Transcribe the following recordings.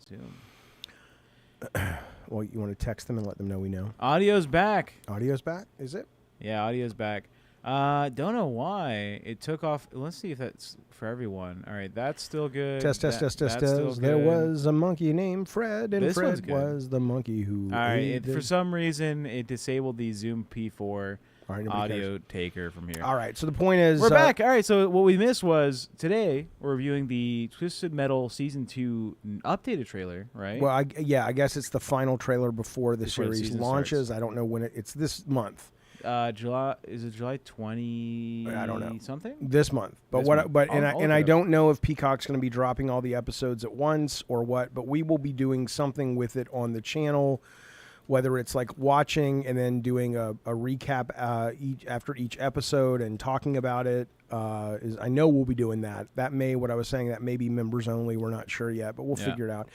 Zoom. Well, you want to text them and let them know we know. Audio's back. Audio's back? Is it? Yeah, audio's back. Don't know why it took off. Let's see if that's for everyone. All right, that's still good. Test. That's still There good. was a monkey named Fred, and This one's Fred good. was the monkey who. All right, for some reason it disabled the Zoom P4 All right, nobody audio cares. taker from here. All right, so the point is We're back. All right, so what we missed was today we're reviewing the Twisted Metal Season 2 updated trailer, right? Well, I guess it's the final trailer before the Before the series season launches. starts. I don't know when it's this month. July is it July 20? I don't know. Something. This month, but This what? month. But I'll and look I it up. don't know if Peacock's going to be dropping all the episodes at once or what. But we will be doing something with it on the channel, whether it's like watching and then doing a recap after each episode and talking about it. I know we'll be doing that. That may be members only. We're not sure yet, but we'll figure it out.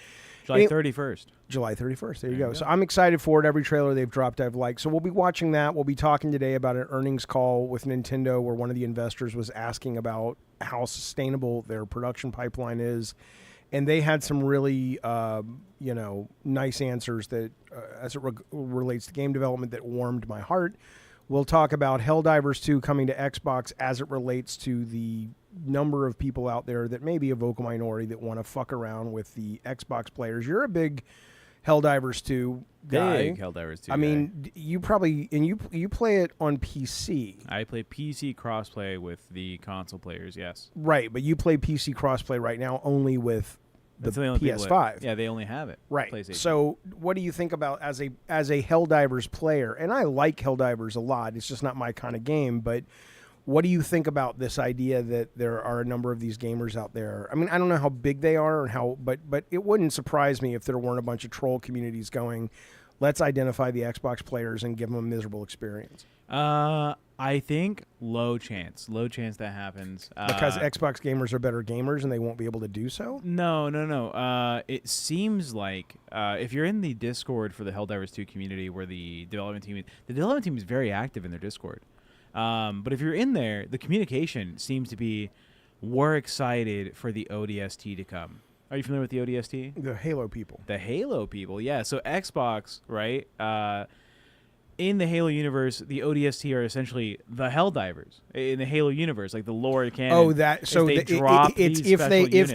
July 31st. July 31st. There you go. So I'm excited for it. Every trailer they've dropped, I've liked. So we'll be watching that. We'll be talking today about an earnings call with Nintendo where one of the investors was asking about how sustainable their production pipeline is. And they had some really, nice answers that, as it relates to game development, that warmed my heart. We'll talk about Helldivers 2 coming to Xbox as it relates to the number of people out there that may be a vocal minority that want to fuck around with the Xbox players. You're a big Helldivers 2 guy. Big Helldivers 2 I mean, you probably you play it on PC. I play PC crossplay with the console players, yes. Right, but you play PC crossplay right now only with the That's only people PS5. yeah, they only have it. Right. PlayStation. So, what do you think about as a Helldivers player? And I like Helldivers a lot. It's just not my kind of game. But what do you think about this idea that there are a number of these gamers out there? I mean, I don't know how big they are and how, but it wouldn't surprise me if there weren't a bunch of troll communities going, let's identify the Xbox players and give them a miserable experience. I think low chance that happens. Because Xbox gamers are better gamers and they won't be able to do so? No. It seems like if you're in the Discord for the Helldivers 2 community where the development team is very active in their Discord. But if you're in there, the communication seems to be, we're excited for the ODST to come. Are you familiar with the ODST? The Halo people. The Halo people, yeah. So Xbox, right? In the Halo universe, the ODST are essentially the Helldivers in the Halo universe, like the lore canon. Oh, that so if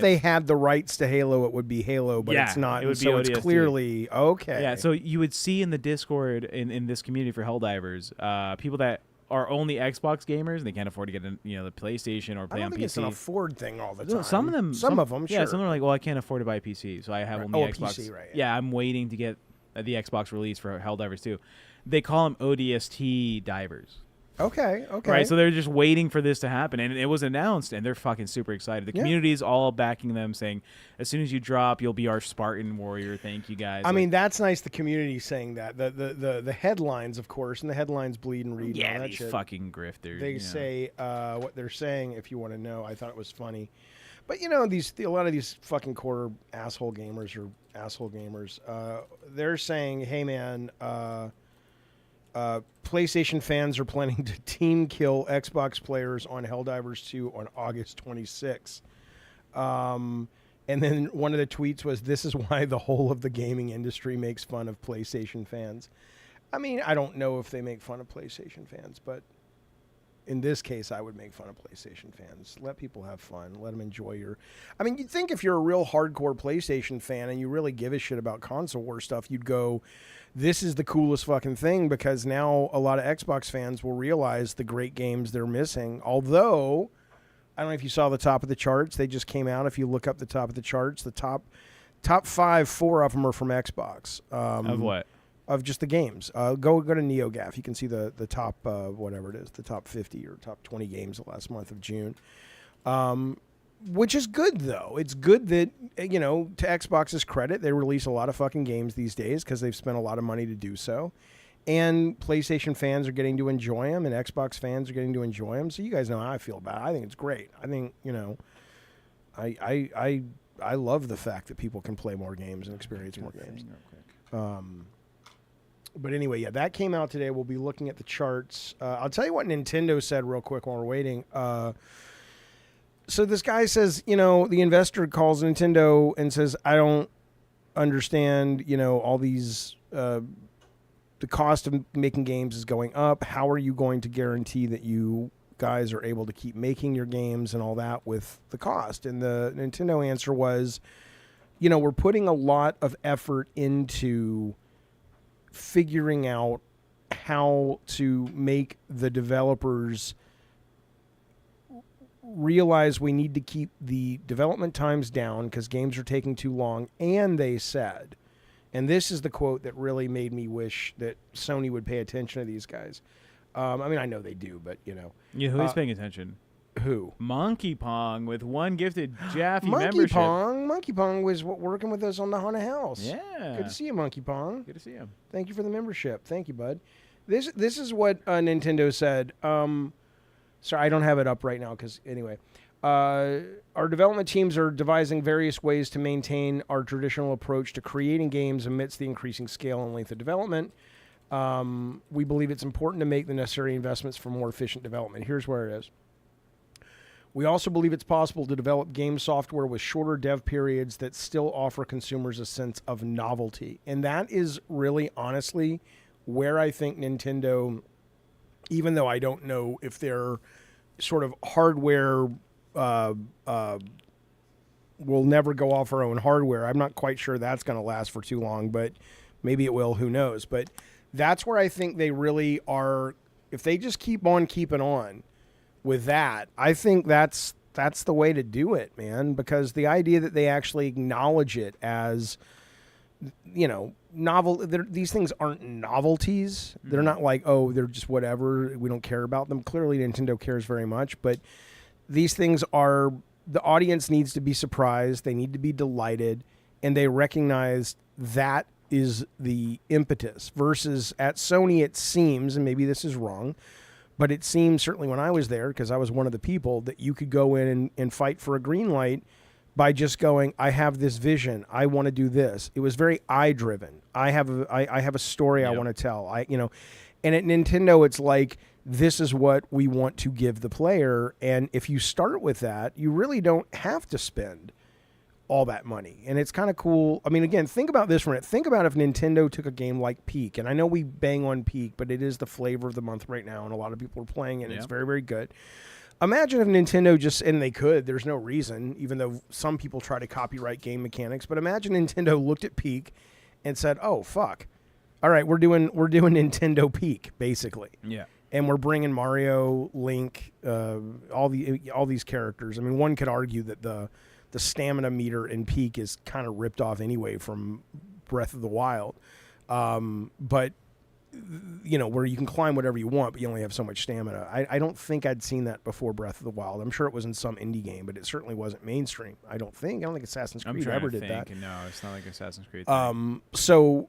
they had the rights to Halo, it would be Halo, but it's not. It would be so ODST. It's clearly okay. Yeah, so you would see in the Discord in this community for Helldivers, people that are only Xbox gamers and they can't afford to get the PlayStation or play I on don't PC. think it's an afford thing all the time. Some of them, some of them, yeah. sure. Some of them are like, well, I can't afford to buy a PC, so I have only Xbox. PC, right? Yeah, I'm waiting to get the Xbox release for Helldivers 2. They call them ODST divers. Okay. Right, so they're just waiting for this to happen, and it was announced, and they're fucking super excited. The community's all backing them, saying, as soon as you drop, you'll be our Spartan warrior. Thank you, guys. I mean, that's nice. The community saying that. The headlines, of course, and the headlines bleed and read. Yeah, and all that these shit. fucking grifters. They say what they're saying. If you want to know, I thought it was funny. But a lot of these fucking core asshole gamers are asshole gamers. They're saying, hey man. PlayStation fans are planning to team kill Xbox players on Helldivers 2 on August 26. And then one of the tweets was, this is why the whole of the gaming industry makes fun of PlayStation fans. I mean, I don't know if they make fun of PlayStation fans, but in this case, I would make fun of PlayStation fans. Let people have fun. Let them enjoy you'd think if you're a real hardcore PlayStation fan and you really give a shit about console war stuff, you'd go, this is the coolest fucking thing, because now a lot of Xbox fans will realize the great games they're missing. Although, I don't know if you saw the top of the charts. They just came out. If you look up the top of the charts, the top 5, 4 of them are from Xbox. Of what? Of just the games. Go to NeoGAF. You can see the top, whatever it is, the top 50 or top 20 games the last month of June. Which is good, though. It's good that, to Xbox's credit, they release a lot of fucking games these days because they've spent a lot of money to do so. And PlayStation fans are getting to enjoy them, and Xbox fans are getting to enjoy them. So you guys know how I feel about it. I think it's great. I think, I love the fact that people can play more games and experience more games. But anyway, yeah, that came out today. We'll be looking at the charts. I'll tell you what Nintendo said real quick while we're waiting. So this guy says, the investor calls Nintendo and says, I don't understand, all these, the cost of making games is going up. How are you going to guarantee that you guys are able to keep making your games and all that with the cost? And the Nintendo answer was, we're putting a lot of effort into figuring out how to make the developers realize we need to keep the development times down because games are taking too long. And they said, and this is the quote that really made me wish that Sony would pay attention to these guys. I know they do, but Yeah, who is paying attention? Who? Monkey Pong with one gifted Jaffe membership. Monkey Pong was working with us on the Haunted House. Yeah. Good to see you, Monkey Pong. Good to see him. Thank you for the membership. Thank you, bud. This is what Nintendo said. Sorry, I don't have it up right now because anyway. Our development teams are devising various ways to maintain our traditional approach to creating games amidst the increasing scale and length of development. We believe it's important to make the necessary investments for more efficient development. Here's where it is. We also believe it's possible to develop game software with shorter dev periods that still offer consumers a sense of novelty. And that is really, honestly, where I think Nintendo, even though I don't know if they're sort of hardware, we'll never go off our own hardware. I'm not quite sure that's going to last for too long, but maybe it will. Who knows? But that's where I think they really are. If they just keep on keeping on with that, I think that's the way to do it, man, because the idea that they actually acknowledge it as, novel, these things aren't novelties. They're not like, oh, they're just whatever. We don't care about them. Clearly, Nintendo cares very much, but these things are, the audience needs to be surprised. They need to be delighted, and they recognize that is the impetus versus at Sony, it seems, and maybe this is wrong, but it seemed, certainly when I was there, because I was one of the people, that you could go in and fight for a green light by just going, I have this vision. I want to do this. It was very eye-driven. I have a story I want to tell. And at Nintendo, it's like, this is what we want to give the player. And if you start with that, you really don't have to spend all that money. And it's kind of cool. I mean, again, think about this for a minute. Think about if Nintendo took a game like Peak, and I know we bang on Peak, but it is the flavor of the month right now, and a lot of people are playing it, and it's very, very good. Imagine if Nintendo just, and they could, there's no reason, even though some people try to copyright game mechanics, but imagine Nintendo looked at Peak and said, oh, fuck. All right, we're doing Nintendo Peak, basically. Yeah. And we're bringing Mario, Link, all these characters. I mean, one could argue that the stamina meter in Peak is kind of ripped off anyway from Breath of the Wild. But, where you can climb whatever you want, but you only have so much stamina. I don't think I'd seen that before Breath of the Wild. I'm sure it was in some indie game, but it certainly wasn't mainstream. I don't think Assassin's Creed ever did that. No, it's not like Assassin's Creed. So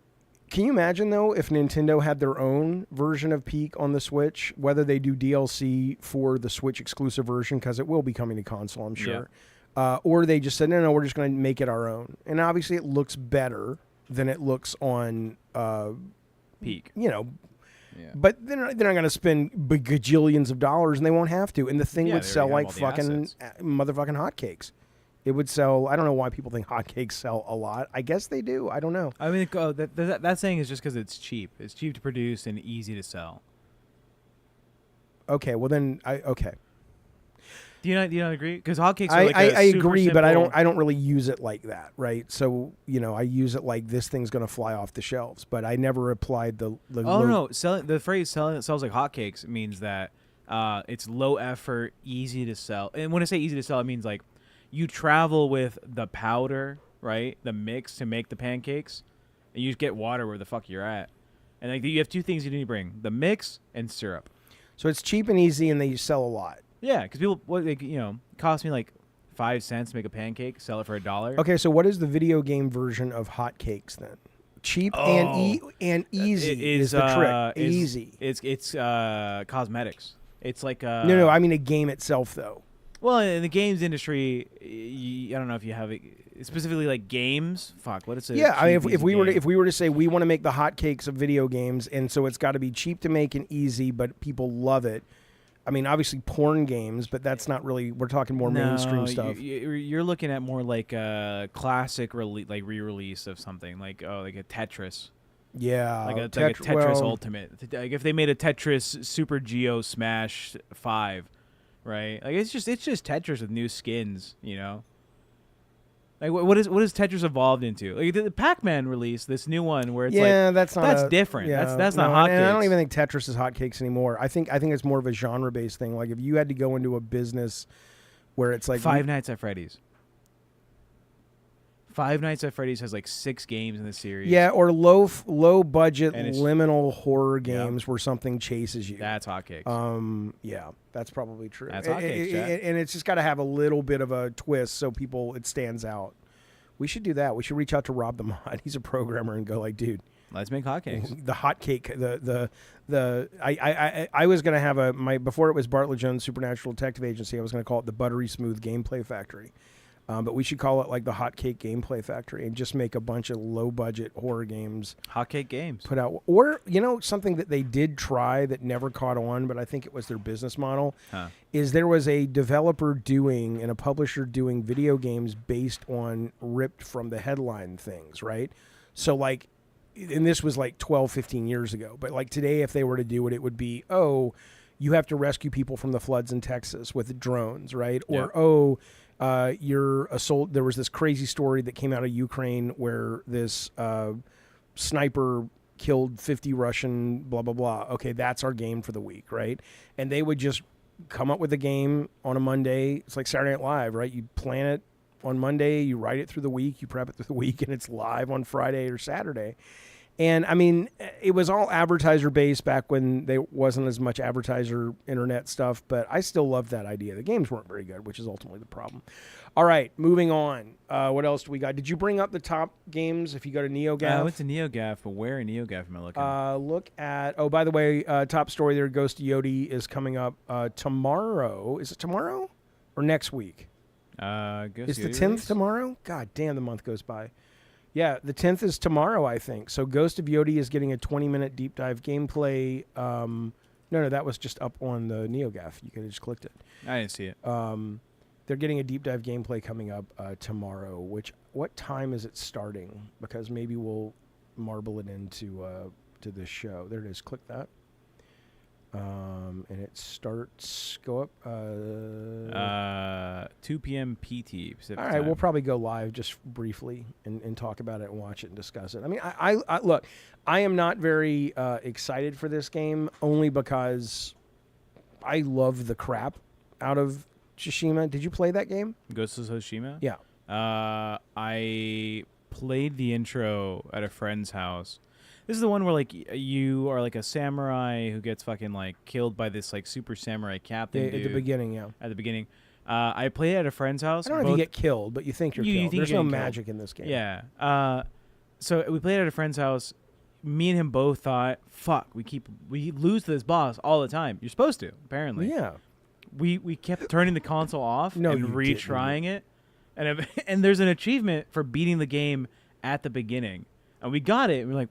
can you imagine, though, if Nintendo had their own version of Peak on the Switch, whether they do DLC for the Switch exclusive version, because it will be coming to console, I'm sure. Yeah. Or they just said, no, we're just going to make it our own. And obviously it looks better than it looks on Peak. But they're not going to spend gajillions of dollars, and they won't have to. And the thing would sell like fucking motherfucking hotcakes. It would sell. I don't know why people think hotcakes sell a lot. I guess they do. I don't know. I mean, that saying is just because it's cheap. It's cheap to produce and easy to sell. Okay, well then, okay. Do you not agree? Because hotcakes are like I agree, simple, but I don't really use it like that, right? So I use it like this thing's going to fly off the shelves, but I never applied the. No, the phrase "selling it sells like hotcakes" means that it's low effort, easy to sell. And when I say easy to sell, it means like you travel with the powder, right? The mix to make the pancakes, and you just get water where the fuck you're at. And like you have two things you need to bring: the mix and syrup. So it's cheap and easy, and they sell a lot. Yeah, because people, cost me like 5 cents to make a pancake, sell it for $1. Okay, so what is the video game version of hotcakes then? Cheap and easy is the trick. Easy. It's cosmetics. It's like no. I mean a game itself though. Well, in the games industry, I don't know if you have it specifically like games. Fuck, what is it? Yeah, I mean, if we were to say we want to make the hotcakes of video games, and so it's got to be cheap to make and easy, but people love it. I mean, obviously porn games, but that's not really. We're talking more mainstream stuff. You're looking at more like a classic re-release of something like like a Tetris. Yeah, Like a Tetris Ultimate. Like if they made a Tetris Super Geo Smash 5, right? Like it's just Tetris with new skins, you know. Like what is Tetris evolved into? Like the Pac-Man release, this new one where it's that's different. That's not hotcakes. And I don't even think Tetris is hotcakes anymore. I think it's more of a genre-based thing. Like if you had to go into a business where it's like Five Nights at Freddy's. Five Nights at Freddy's has like 6 games in the series. Yeah, or low budget liminal horror games where something chases you. That's hotcakes. Yeah, that's probably true. That's hotcakes, and it's just got to have a little bit of a twist so it stands out. We should do that. We should reach out to Rob the Mod. He's a programmer and go like, dude, let's make hotcakes. The hotcake, I was gonna have before it was Bartlett Jones Supernatural Detective Agency. I was gonna call it the Buttery Smooth Gameplay Factory. But we should call it like the Hotcake Gameplay Factory and just make a bunch of low-budget horror games. Hotcake games. Put out. Or, something that they did try that never caught on, but I think it was their business model, is there was a developer doing and a publisher doing video games based on ripped from the headline things, right? So, like, and this was like 12, 15 years ago. But, like, today, if they were to do it, it would be, you have to rescue people from the floods in Texas with drones, right? Or, there was this crazy story that came out of Ukraine where this sniper killed 50 Russian blah blah blah. Okay, that's our game for the week, right? And they would just come up with a game on a Monday. It's like Saturday Night Live, right? You plan it on Monday, you write it through the week, you prep it through the week, and it's live on Friday or Saturday. And I mean, it was all advertiser based back when there wasn't as much advertiser internet stuff, but I still love that idea. The games weren't very good, which is ultimately the problem. All right, moving on. What else do we got? Did you bring up the top games if you go to NeoGAF? I went to NeoGAF, but where in NeoGAF am I looking? Look at, by the way, top story there, Ghost of Yotei is coming up tomorrow. Is it tomorrow or next week? Is the 10th tomorrow? God damn, the month goes by. Yeah, the 10th is tomorrow, I think. So Ghost of Yotei is getting a 20-minute deep dive gameplay. No, that was just up on the NeoGAF. You could have just clicked it. I didn't see it. They're getting a deep dive gameplay coming up tomorrow. What time is it starting? Because maybe we'll marble it into to this show. There it is. Click that. And it starts, go up. 2 p.m. PT Pacific All right, time. we'll probably go live just briefly and talk about it and watch it and discuss it. I mean, I look, I am not very excited for this game only because I love the crap out of Tsushima. Did you play that game? Ghost of Tsushima? Yeah. I played the intro at a friend's house. This is the one where like you are like a samurai who gets fucking like killed by this like super samurai captain dude. At the beginning, yeah. At the beginning. I played it at a friend's house. I don't know if you get killed, but you think you're killed. There's no magic in this game. Yeah. So we played at a friend's house. Me and him both thought, fuck, we lose to this boss all the time. You're supposed to, apparently. Yeah. We kept turning the console off and you retrying it. And there's an achievement for beating the game at the beginning. And we got it. And we're like,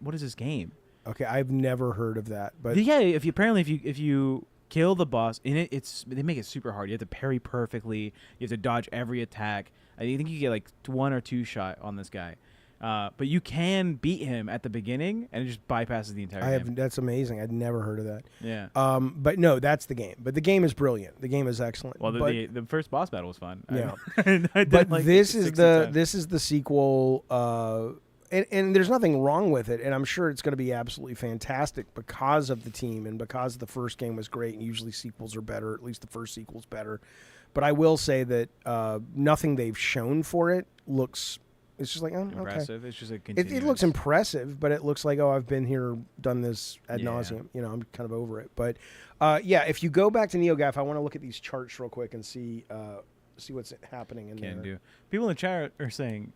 what is this game? Okay, I've never heard of that. But yeah, if you kill the boss in it, they make it super hard. You have to parry perfectly. You have to dodge every attack. I think you get like 1 or 2 shot on this guy. But you can beat him at the beginning, and it just bypasses the entire game. That's amazing. I'd never heard of that. Yeah. But no, that's the game. But the game is brilliant. The game is excellent. Well, the first boss battle was fun. Yeah. But this is the sequel. And there's nothing wrong with it, and I'm sure it's going to be absolutely fantastic because of the team and because the first game was great, and usually sequels are better, at least the first sequel's better. But I will say that nothing they've shown for it looks... It's just like, impressive. Okay. It's just a continuous. It looks impressive, but it looks like, I've been here, done this ad nauseum. You know, I'm kind of over it. But, if you go back to NeoGAF, I want to look at these charts real quick and see what's happening in there. Can do. People in the chat are saying...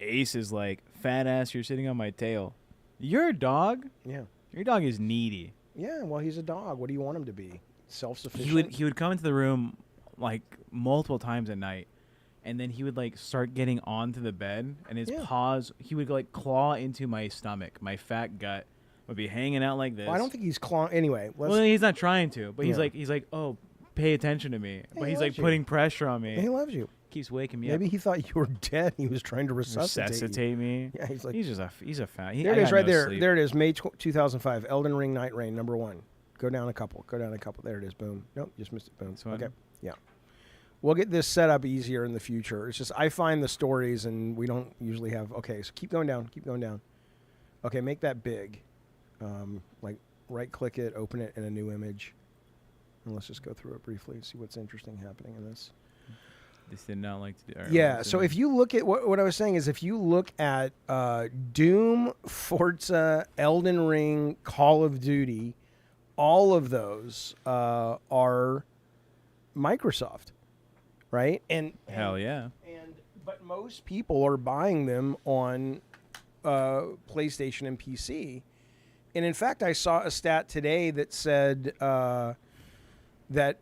Ace is like, fat ass, you're sitting on my tail. You're a dog? Yeah. Your dog is needy. Yeah, well, he's a dog. What do you want him to be? Self-sufficient? He would come into the room like multiple times at night, and then he would like start getting onto the bed, and his paws, he would like claw into my stomach, my fat gut, would be hanging out like this. Well, I don't think he's anyway. Well, he's not trying to, but Yeah. he's like, oh, pay attention to me. Yeah, But he he's like loves you. putting pressure on me. He loves you. Keeps waking me Maybe up. he thought you were dead. He was trying to resuscitate you. Me. Yeah, he's like, he's a fan. there it is right there. There it is. May 2005. Elden Ring Night Rain #1. Go down a couple. There it is. Boom. Nope, just missed it. Boom. Okay. Yeah. We'll get this set up easier in the future. It's just I find the stories and we don't usually have. Okay, so keep going down. Okay, make that big. Like right click it, open it in a new image. And let's just go through it briefly and see what's interesting happening in this. This did not like to do. Yeah, so if you look at what I was saying is if you look at Doom, Forza, Elden Ring, Call of Duty, all of those are Microsoft, right? And hell yeah. But most people are buying them on PlayStation and PC. And in fact, I saw a stat today that said that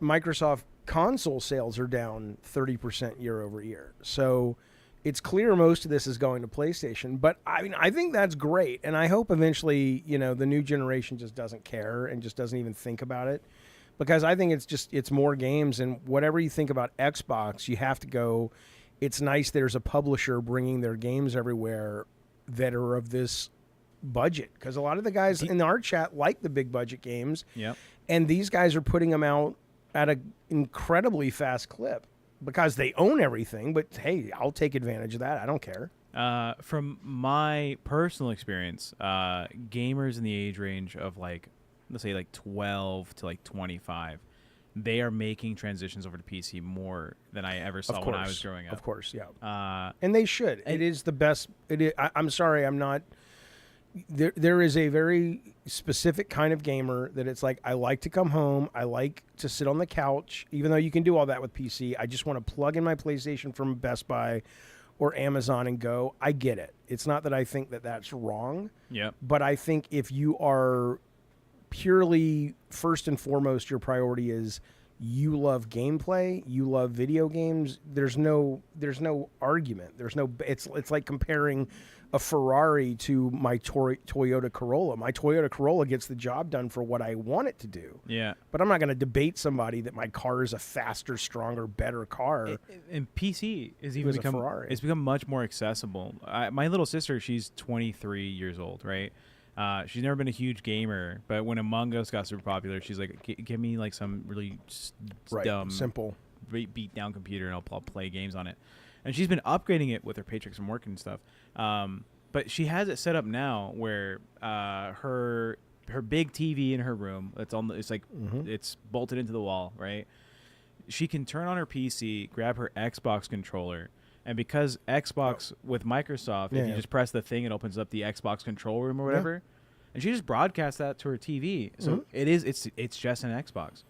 Microsoft console sales are down 30% year over year. So it's clear most of this is going to PlayStation. But I mean, I think that's great. And I hope eventually, the new generation just doesn't care and just doesn't even think about it. Because I think it's more games. And whatever you think about Xbox, you have to go, it's nice there's a publisher bringing their games everywhere that are of this budget. Because a lot of the guys in our chat like the big budget games. Yep. And these guys are putting them out at an incredibly fast clip because they own everything. But hey, I'll take advantage of that. I don't care. From my personal experience, gamers in the age range of let's say 12 to 25, they are making transitions over to PC more than I ever saw when I was growing up. Of course, yeah. And they should. It is the best. I'm sorry, I'm not. There is a very specific kind of gamer that it's like, I like to come home. I like to sit on the couch, even though you can do all that with PC. I just want to plug in my PlayStation from Best Buy or Amazon and go. I get it. It's not that I think that that's wrong. Yep. But I think if you are purely, first and foremost, your priority is you love gameplay, you love video games, there's no argument. It's like comparing a Ferrari to my Toyota Corolla. My Toyota Corolla gets the job done for what I want it to do. Yeah. But I'm not going to debate somebody that my car is a faster, stronger, better car. And PC is even become Ferrari. It's become much more accessible. My little sister, she's 23 years old, right? She's never been a huge gamer, but when Among Us got super popular, she's like, give me some really dumb, simple, beat down computer, and I'll play games on it. And she's been upgrading it with her paychecks from work and stuff. But she has it set up now where her big TV in her room, it's bolted into the wall, right? She can turn on her PC, grab her Xbox controller, and because Xbox with Microsoft, if you just press the thing, it opens up the Xbox control room or whatever, and she just broadcasts that to her TV. So it's just an Xbox.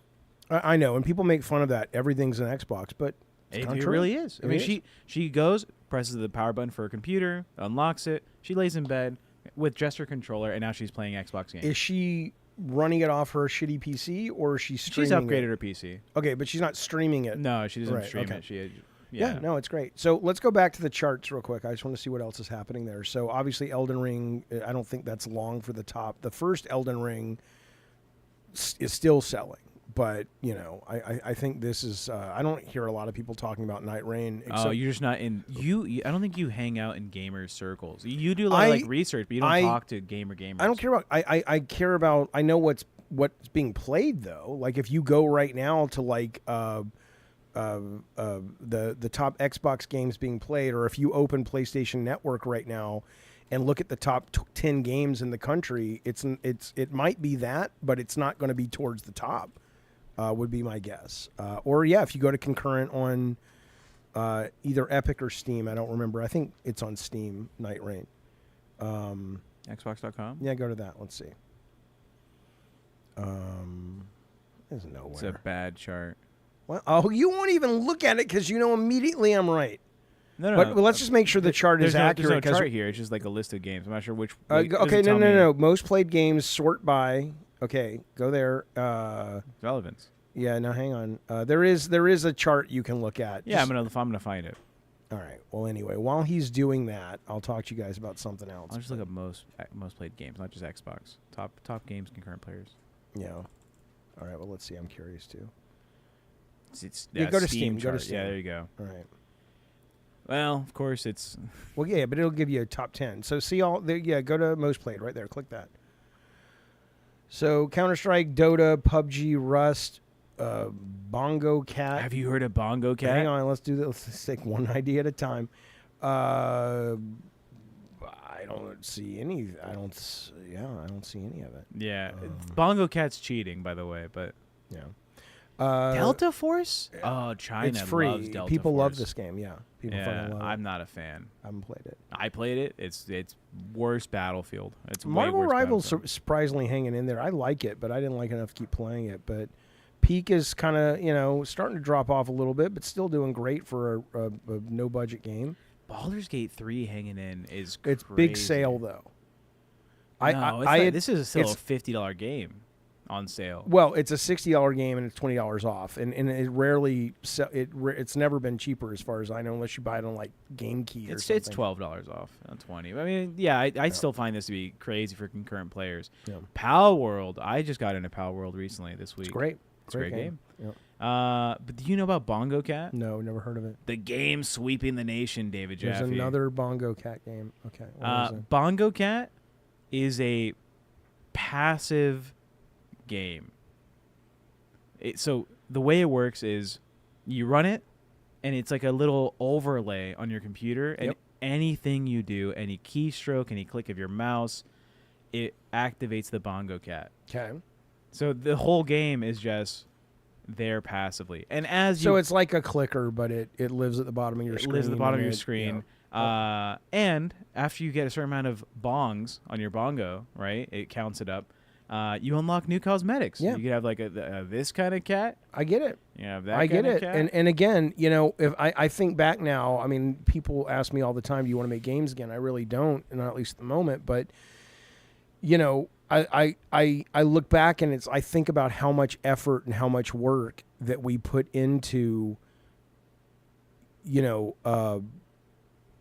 I know, and people make fun of that. Everything's an Xbox, but it really is. I mean, she goes, presses the power button for her computer, unlocks it. She lays in bed with just her controller, and now she's playing Xbox games. Is she running it off her shitty PC, or is she streaming She's upgraded it? her PC. Okay, but she's not streaming it. No, she doesn't stream it. Yeah, no, it's great. So let's go back to the charts real quick. I just want to see what else is happening there. So obviously Elden Ring, I don't think that's long for the top. The first Elden Ring is still selling. But, I think this is, I don't hear a lot of people talking about Night Rain. Oh, you're just not in, I don't think you hang out in gamer circles. You do a lot of research, but you don't talk to gamers. I don't care about, I care about, I know what's being played though. Like if you go right now to the top Xbox games being played, or if you open PlayStation Network right now and look at the top 10 games in the country, it might be that, but it's not going to be towards the top. Would be my guess. Or if you go to concurrent on either Epic or Steam, I don't remember. I think it's on Steam, Night Rain. Xbox.com? Yeah, go to that. Let's see. There's nowhere. It's a bad chart. Well, you won't even look at it because immediately I'm right. No. But let's just make sure the chart is accurate. There's no chart here. It's just like a list of games. I'm not sure which. Okay, no. Most played games, sort by. Okay, go there. Relevance. Yeah, no, hang on. There is a chart you can look at. Yeah, I'm gonna find it. All right. Well, anyway, while he's doing that, I'll talk to you guys about something else. I'll just look up most played games, not just Xbox. Top games, concurrent players. Yeah. All right. Well, let's see. I'm curious too. Go to Steam. Chart. Go to Steam. Yeah, there you go. All right. Well, of course it's. Well, yeah, but it'll give you a top 10. So see all there. Yeah, go to most played right there. Click that. So Counter-Strike, Dota, PUBG, Rust, Bongo Cat. Have you heard of Bongo Cat? Hang on, let's do this. Let's take one idea at a time. I don't see any. I don't see any of it. Yeah, Bongo Cat's cheating, by the way, but yeah. Delta Force? Oh, China It's free. loves Delta People Force. love this game. Yeah, people fucking love it. I'm not a fan. I haven't played it. I played it. It's worse Battlefield. It's way Marvel worse Rivals Battlefield. surprisingly hanging in there. I like it, but I didn't like enough to keep playing it. But Peak is kind of starting to drop off a little bit, but still doing great for a no budget game. Baldur's Gate 3 hanging in is It's crazy. big sale though. This is still a $50 game on sale. Well, it's a $60 game and it's $20 off, and it rarely it's never been cheaper as far as I know, unless you buy it on like Game Key or something. It's $12 off on 20. I mean, yeah, I still find this to be crazy for concurrent players. Yeah. Pal World, I just got into Pal World recently this week. It's great. It's a great game. Yeah. But do you know about Bongo Cat? No, never heard of it. The game sweeping the nation, David Jaffe. There's another Bongo Cat game. Okay. What is it? Bongo Cat is a passive game. So the way it works is you run it, and it's like a little overlay on your computer, and anything you do, any keystroke, any click of your mouse, it activates the Bongo Cat. Okay. So the whole game is just there passively, and so it's like a clicker, but it lives at the bottom of your screen. It lives at the bottom of your screen. Yeah. And after you get a certain amount of bongs on your bongo, right, it counts it up. You unlock new cosmetics. Yeah. You could have like this kind of cat. I get it. Yeah, that I get kind of it. cat. And again, if I think back now, I mean, people ask me all the time, do you want to make games again? I really don't, not at least at the moment. But I look back and I think about how much effort and how much work that we put into,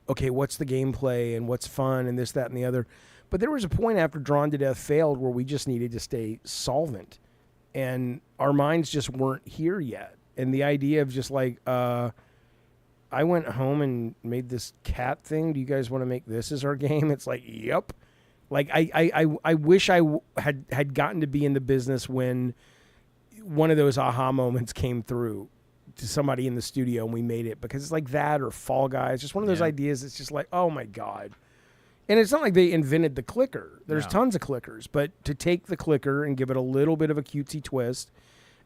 okay, what's the gameplay and what's fun and this, that, and the other. But there was a point after Drawn to Death failed where we just needed to stay solvent, and our minds just weren't here yet. And the idea of just like, I went home and made this cat thing. Do you guys want to make this as our game? It's like, yep. Like I wish I had gotten to be in the business when one of those aha moments came through to somebody in the studio and we made it, because it's like that or Fall Guys, just one of those ideas. It's just like, oh my God. And it's not like they invented the clicker. There's tons of clickers, but to take the clicker and give it a little bit of a cutesy twist,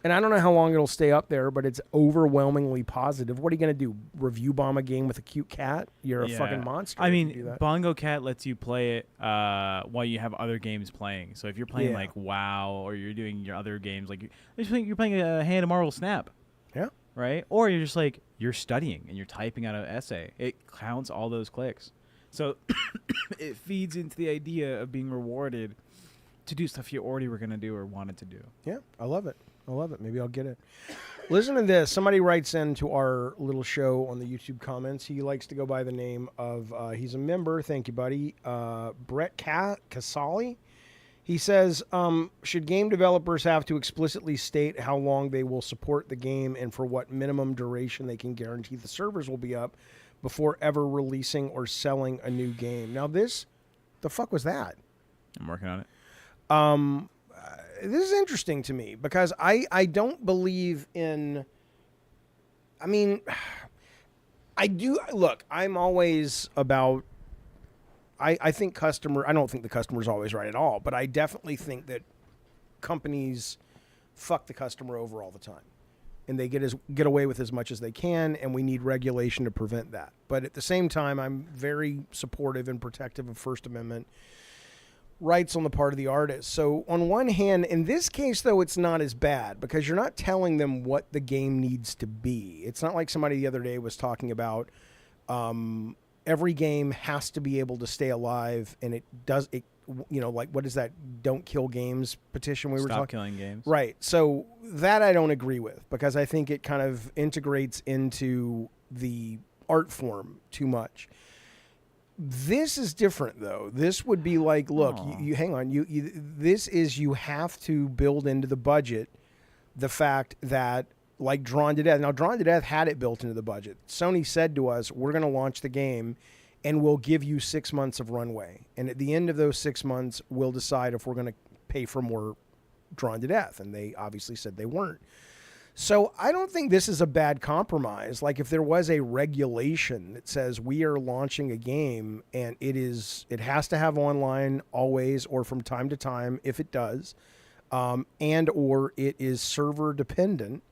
and I don't know how long it'll stay up there, but it's overwhelmingly positive. What are you going to do? Review bomb a game with a cute cat? You're a fucking monster. I mean, Bongo Cat lets you play it while you have other games playing. So if you're playing like WoW, or you're doing your other games, like you're playing a Hand of Marvel Snap. Yeah. Right? Or you're just like, you're studying and you're typing out an essay. It counts all those clicks. So it feeds into the idea of being rewarded to do stuff you already were going to do or wanted to do. Yeah, I love it. Maybe I'll get it. Listen to this. Somebody writes into our little show on the YouTube comments. He likes to go by the name of, he's a member. Thank you, buddy. Brett Casali. He says, should game developers have to explicitly state how long they will support the game and for what minimum duration they can guarantee the servers will be up before ever releasing or selling a new game? Now the fuck was that? I'm working on it. This is interesting to me because I don't believe in, I mean, I do, look, I'm always about, I don't think the customer's always right at all, but I definitely think that companies fuck the customer over all the time. And they get away with as much as they can, and we need regulation to prevent that. But at the same time, I'm very supportive and protective of First Amendment rights on the part of the artist. So on one hand, in this case, though, it's not as bad because you're not telling them what the game needs to be. It's not like somebody the other day was talking about every game has to be able to stay alive, and it does it. Like, what is that Don't Kill Games petition we were talking? Stop killing games. Right. So that I don't agree with because I think it kind of integrates into the art form too much. This is different, though. This would be like, look, you hang on. This is, you have to build into the budget the fact that, like Drawn to Death. Now, Drawn to Death had it built into the budget. Sony said to us, we're going to launch the game, and we'll give you 6 months of runway. And at the end of those 6 months, we'll decide if we're going to pay for more Drawn to Death. And they obviously said they weren't. So I don't think this is a bad compromise. Like if there was a regulation that says we are launching a game and it has to have online always or from time to time if it does, and or it is server dependent,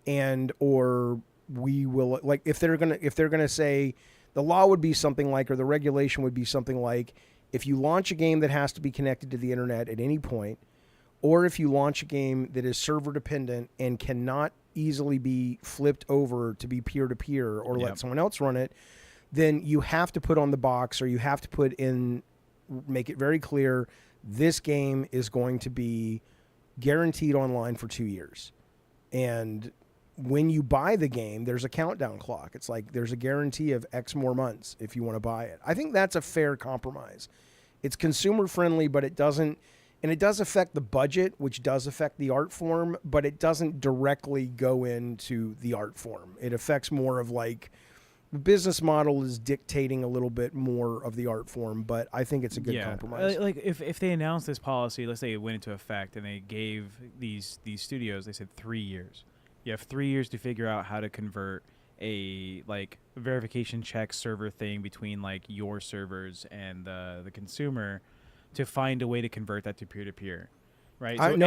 and or we will, like if they're gonna say the law would be something like, or the regulation would be something like, if you launch a game that has to be connected to the internet at any point, or if you launch a game that is server dependent and cannot easily be flipped over to be peer-to-peer or let someone else run it, then you have to put on the box, or you have to make it very clear, this game is going to be guaranteed online for 2 years. And when you buy the game, there's a countdown clock. It's like there's a guarantee of X more months if you want to buy it. I think that's a fair compromise. It's consumer friendly, but it doesn't. And it does affect the budget, which does affect the art form, but it doesn't directly go into the art form. It affects more of like the business model is dictating a little bit more of the art form, but I think it's a good compromise. Like if they announced this policy, let's say it went into effect and they gave these studios, they said 3 years. You have 3 years to figure out how to convert a like verification check server thing between like your servers and the consumer, to find a way to convert that to peer-to-peer, right? So I'm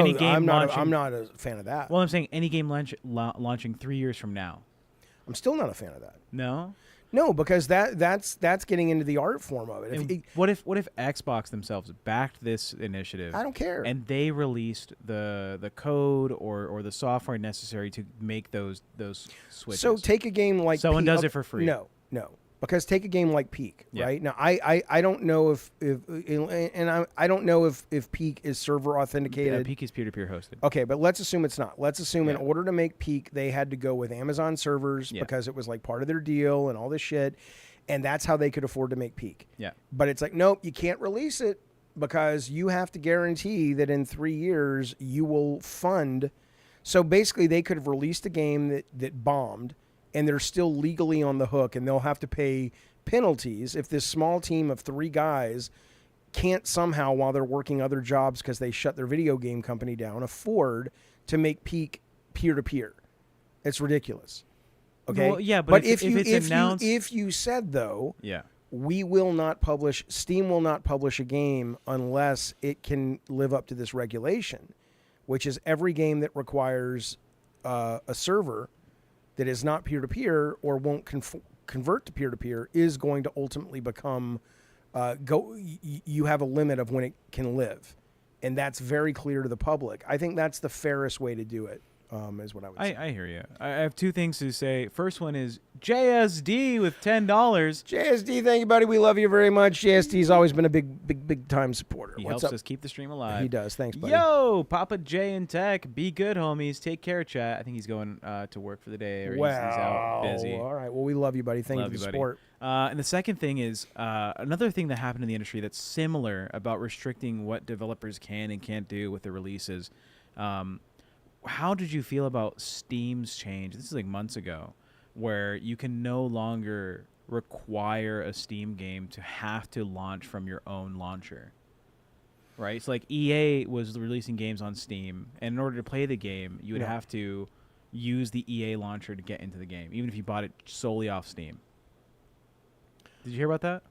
not a fan of that. Well, I'm saying any game launching 3 years from now. I'm still not a fan of that. No, because that's getting into the art form of it. What if Xbox themselves backed this initiative? I don't care. And they released the code or the software necessary to make those switches. So take a game like someone does it for free. No. Because take a game like Peak, right? Now, I don't know if I don't know if Peak is server authenticated. Yeah, Peak is peer-to-peer hosted. Okay, but let's assume it's not. Let's assume in order to make Peak, they had to go with Amazon servers because it was like part of their deal and all this shit, and that's how they could afford to make Peak. Yeah. But it's like, nope, you can't release it because you have to guarantee that in 3 years you will fund. So basically, they could have released a game that bombed, and they're still legally on the hook, and they'll have to pay penalties if this small team of 3 guys can't somehow, while they're working other jobs because they shut their video game company down, afford to make Peak peer-to-peer. It's ridiculous. Okay? Well, yeah, but if you said, though, yeah, we will not publish, Steam will not publish a game unless it can live up to this regulation, which is every game that requires a server that is not peer-to-peer or won't convert to peer-to-peer is going to ultimately become, you have a limit of when it can live. And that's very clear to the public. I think that's the fairest way to do it, is what I would say. I hear you. I have 2 things to say. First one is JSD with $10. JSD, thank you, buddy. We love you very much. JSD's always been a big time supporter. He What's helps up? us keep the stream alive. He does. Thanks, buddy. Yo, Papa J in Tech. Be good, homies. Take care, chat. I think he's going to work for the day, or he's out busy. All right. Well, we love you, buddy. Thank you for the support. And the second thing is another thing that happened in the industry that's similar about restricting what developers can and can't do with the releases. How did you feel about Steam's change? This is like months ago, where you can no longer require a Steam game to have to launch from your own launcher. Right? So like EA was releasing games on Steam, and in order to play the game, you would have to use the EA launcher to get into the game, even if you bought it solely off Steam. Did you hear about that?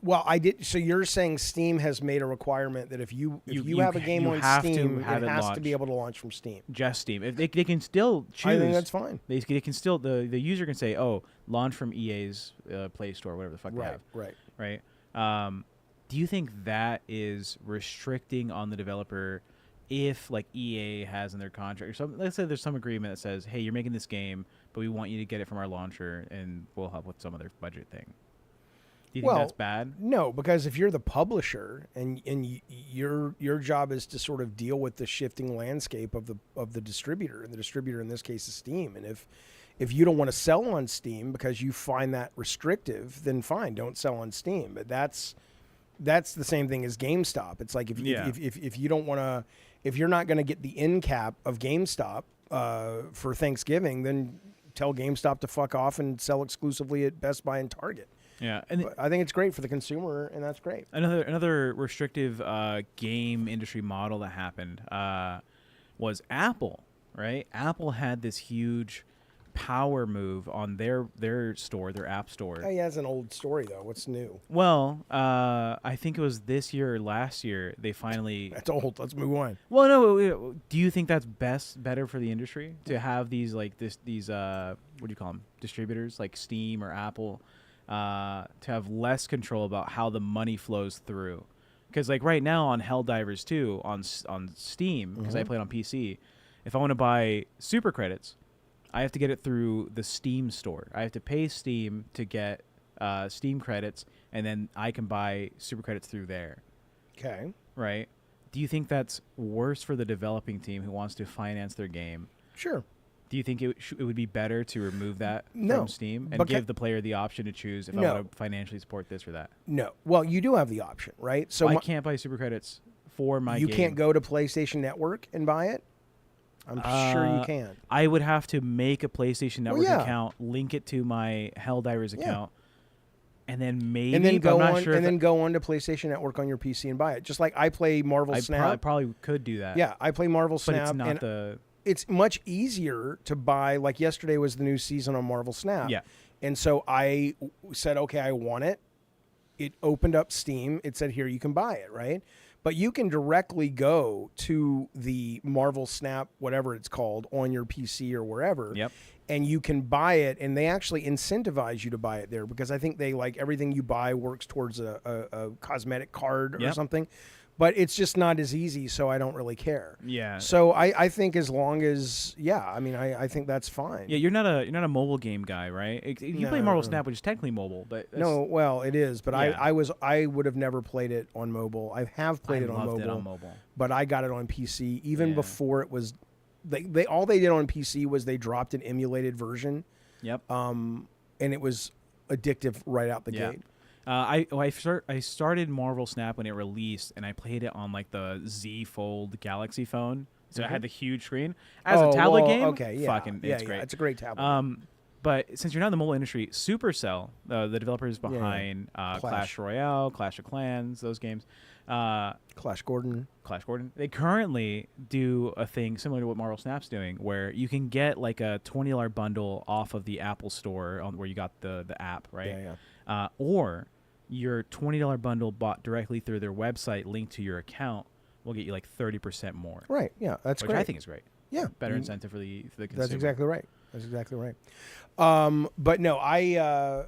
Well, I did. So you're saying Steam has made a requirement that if you have a game on Steam, it has to be able to launch from Steam. Just Steam. If they can still choose. I think that's fine. They can still, the user can say, oh, launch from EA's Play Store, whatever the fuck they have. Right. Do you think that is restricting on the developer if like EA has in their contract or something? Let's say there's some agreement that says, hey, you're making this game, but we want you to get it from our launcher and we'll help with some other budget thing. Do you think that's bad? No, because if you're the publisher and your job is to sort of deal with the shifting landscape of the distributor, and the distributor in this case is Steam, and If you don't want to sell on Steam because you find that restrictive, then fine, don't sell on Steam. But that's the same thing as GameStop. It's like if you don't want to, if you're not going to get the end cap of GameStop for Thanksgiving, then tell GameStop to fuck off and sell exclusively at Best Buy and Target. Yeah, and I think it's great for the consumer, and that's great. Another restrictive game industry model that happened was Apple. Right, Apple had this huge power move on their store, their app store. Hey, that's an old story though. What's new? Well, I think it was this year or last year they finally. That's old. Let's move on. Well, no. Do you think that's better for the industry to have these what do you call them, distributors like Steam or Apple, to have less control about how the money flows through? Because like right now on Helldivers 2 on Steam, because I play it on PC, if I want to buy super credits, I have to get it through the Steam store. I have to pay Steam to get Steam credits, and then I can buy super credits through there. Okay. Right? Do you think that's worse for the developing team who wants to finance their game? Sure. Do you think it would be better to remove that from Steam and give the player the option to choose if I want to financially support this or that? No. Well, you do have the option, right? So I can't buy super credits for my game. You can't go to PlayStation Network and buy it? I'm sure you can. I would have to make a PlayStation Network account, link it to my Helldivers account, and then maybe. And then go on, go on to PlayStation Network on your PC and buy it. Just like I play Marvel Snap. I probably could do that. Yeah, I play Marvel Snap. But it's not It's much easier to buy. Like yesterday was the new season on Marvel Snap. Yeah. And so I said, okay, I want it. It opened up Steam. It said, here, you can buy it, right? But you can directly go to the Marvel Snap, whatever it's called, on your PC or wherever. Yep. And you can buy it, and they actually incentivize you to buy it there because I think they like everything you buy works towards a cosmetic card or something. But it's just not as easy, so I don't really care. Yeah. So I think as long as I think that's fine. Yeah, you're not a mobile game guy, right? You play Marvel Snap, which is technically mobile, but no, well, it is. But I would have never played it on mobile. I have played it on mobile, but I got it on PC even before it was. They all they did on PC was they dropped an emulated version. Yep. And it was addictive right out the gate. I started Marvel Snap when it released, and I played it on like the Z Fold Galaxy phone, so I had the huge screen as a tablet game. Okay, yeah, it's great. It's a great tablet. But since you're not in the mobile industry, Supercell, the developers behind Clash Royale, Clash of Clans, those games, Clash Gordon, they currently do a thing similar to what Marvel Snap's doing, where you can get like a $20 bundle off of the Apple Store where you got the app, right? Yeah. Or your $20 bundle bought directly through their website linked to your account will get you like 30% more. Right. Yeah, that's great. I think is great. Yeah. Better incentive for the consumer. That's exactly right. But no, I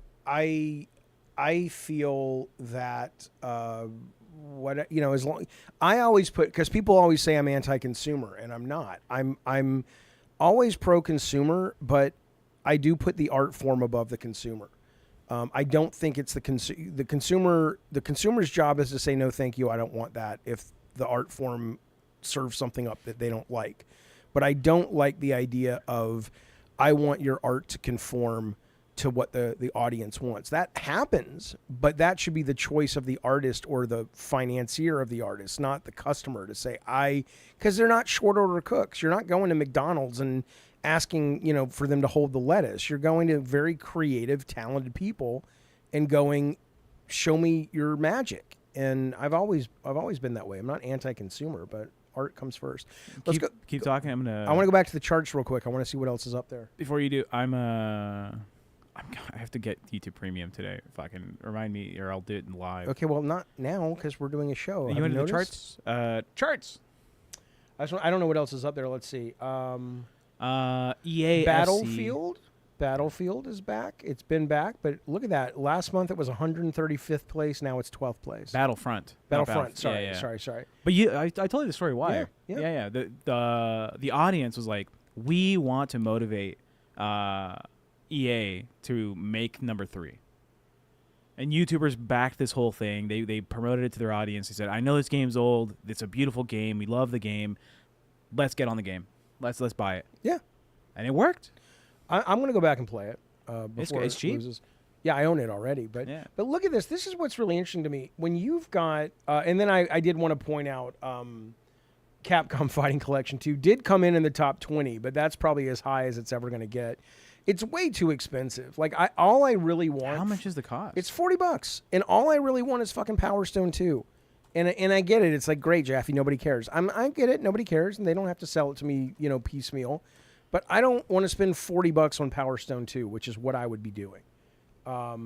feel that as long I always put, because people always say I'm anti-consumer, and I'm not. I'm always pro-consumer, but I do put the art form above the consumer. I don't think it's the consumer. The consumer's job is to say no, thank you, I don't want that. If the art form serves something up that they don't like, but I don't like the idea of I want your art to conform to what the audience wants. That happens, but that should be the choice of the artist or the financier of the artist, not the customer to say because they're not short order cooks. You're not going to McDonald's and asking, for them to hold the lettuce. You're going to very creative, talented people and going, show me your magic. And I've always been that way. I'm not anti-consumer, but art comes first. Keep talking. I want to go back to the charts real quick. I want to see what else is up there. Before you do, I have to get YouTube Premium today. If I can remind me, or I'll do it live. Okay, well, not now because we're doing a show. You want to do the charts? Charts. I don't know what else is up there. Let's see. EA Battlefield. Battlefield is back. It's been back, but look at that. Last month it was 135th place. Now it's 12th place. Battlefront. Sorry. But I told you the story. Why? Yeah. The audience was like, we want to motivate EA to make number 3. And YouTubers backed this whole thing. They promoted it to their audience. They said, I know this game's old. It's a beautiful game. We love the game. Let's get on the game. Let's buy it. Yeah. And it worked. I'm going to go back and play it before It's it cheap. loses. Yeah, I own it already. But Yeah. but look at this. This is what's really interesting to me. When you've got, and then I did want to point out Capcom Fighting Collection 2 did come in the top 20, but that's probably as high as it's ever going to get. It's way too expensive. Like, all I really want... How much is the cost? It's $40, and all I really want is fucking Power Stone 2. And I get it. It's like, great, Jaffe, nobody cares. I get it. Nobody cares, and they don't have to sell it to me, piecemeal. But I don't want to spend $40 on Power Stone 2, which is what I would be doing. Oh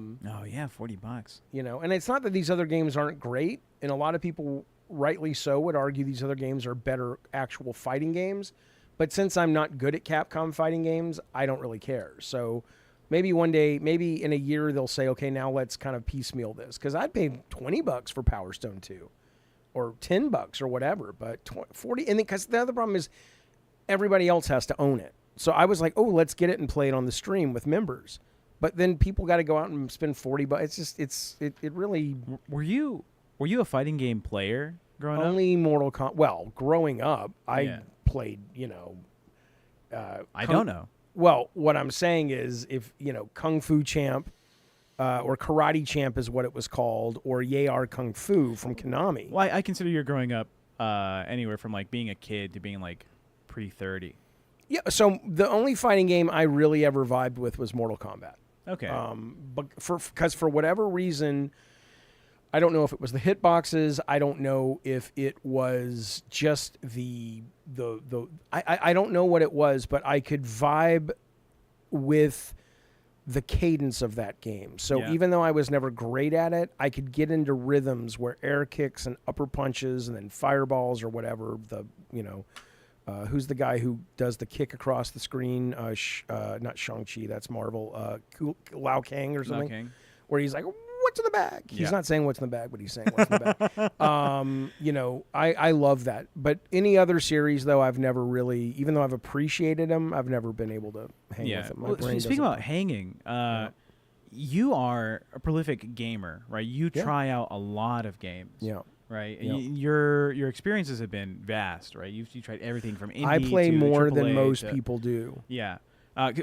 yeah, $40. And it's not that these other games aren't great, and a lot of people, rightly so, would argue these other games are better actual fighting games. But since I'm not good at Capcom fighting games, I don't really care. So maybe one day, maybe in a year, they'll say, okay, now let's kind of piecemeal this. Because I'd pay $20 for Power Stone 2, or $10 or whatever. But 40, and because the other problem is everybody else has to own it. So I was like, oh, let's get it and play it on the stream with members. But then people got to go out and spend $40. It's just it really. Were you a fighting game player growing up? Only Mortal Kombat. Well, growing up, I played. I don't know. Well, what I'm saying is, if Kung Fu Champ, or Karate Champ is what it was called, or Yar Kung Fu from Konami. Well, I consider you growing up anywhere from like being a kid to being like pre-30. Yeah. So the only fighting game I really ever vibed with was Mortal Kombat. Okay. But because for whatever reason, I don't know if it was the hitboxes. I don't know if it was just I don't know what it was, but I could vibe with the cadence of that game. So even though I was never great at it, I could get into rhythms where air kicks and upper punches and then fireballs or whatever. Who's the guy who does the kick across the screen? Not Shang-Chi, that's Marvel. Lao Kang or something. Kang. Where he's like, what's in the bag? He's not saying what's in the bag, but he's saying what's in the bag. I love that. But any other series, though, I've never really, even though I've appreciated them, I've never been able to hang with them. Well, speaking about hanging, you are a prolific gamer, right? You try out a lot of games. Yeah. Right, Yep. Your experiences have been vast, right? You tried everything from indie I play to more AAA than most to, people do. Yeah,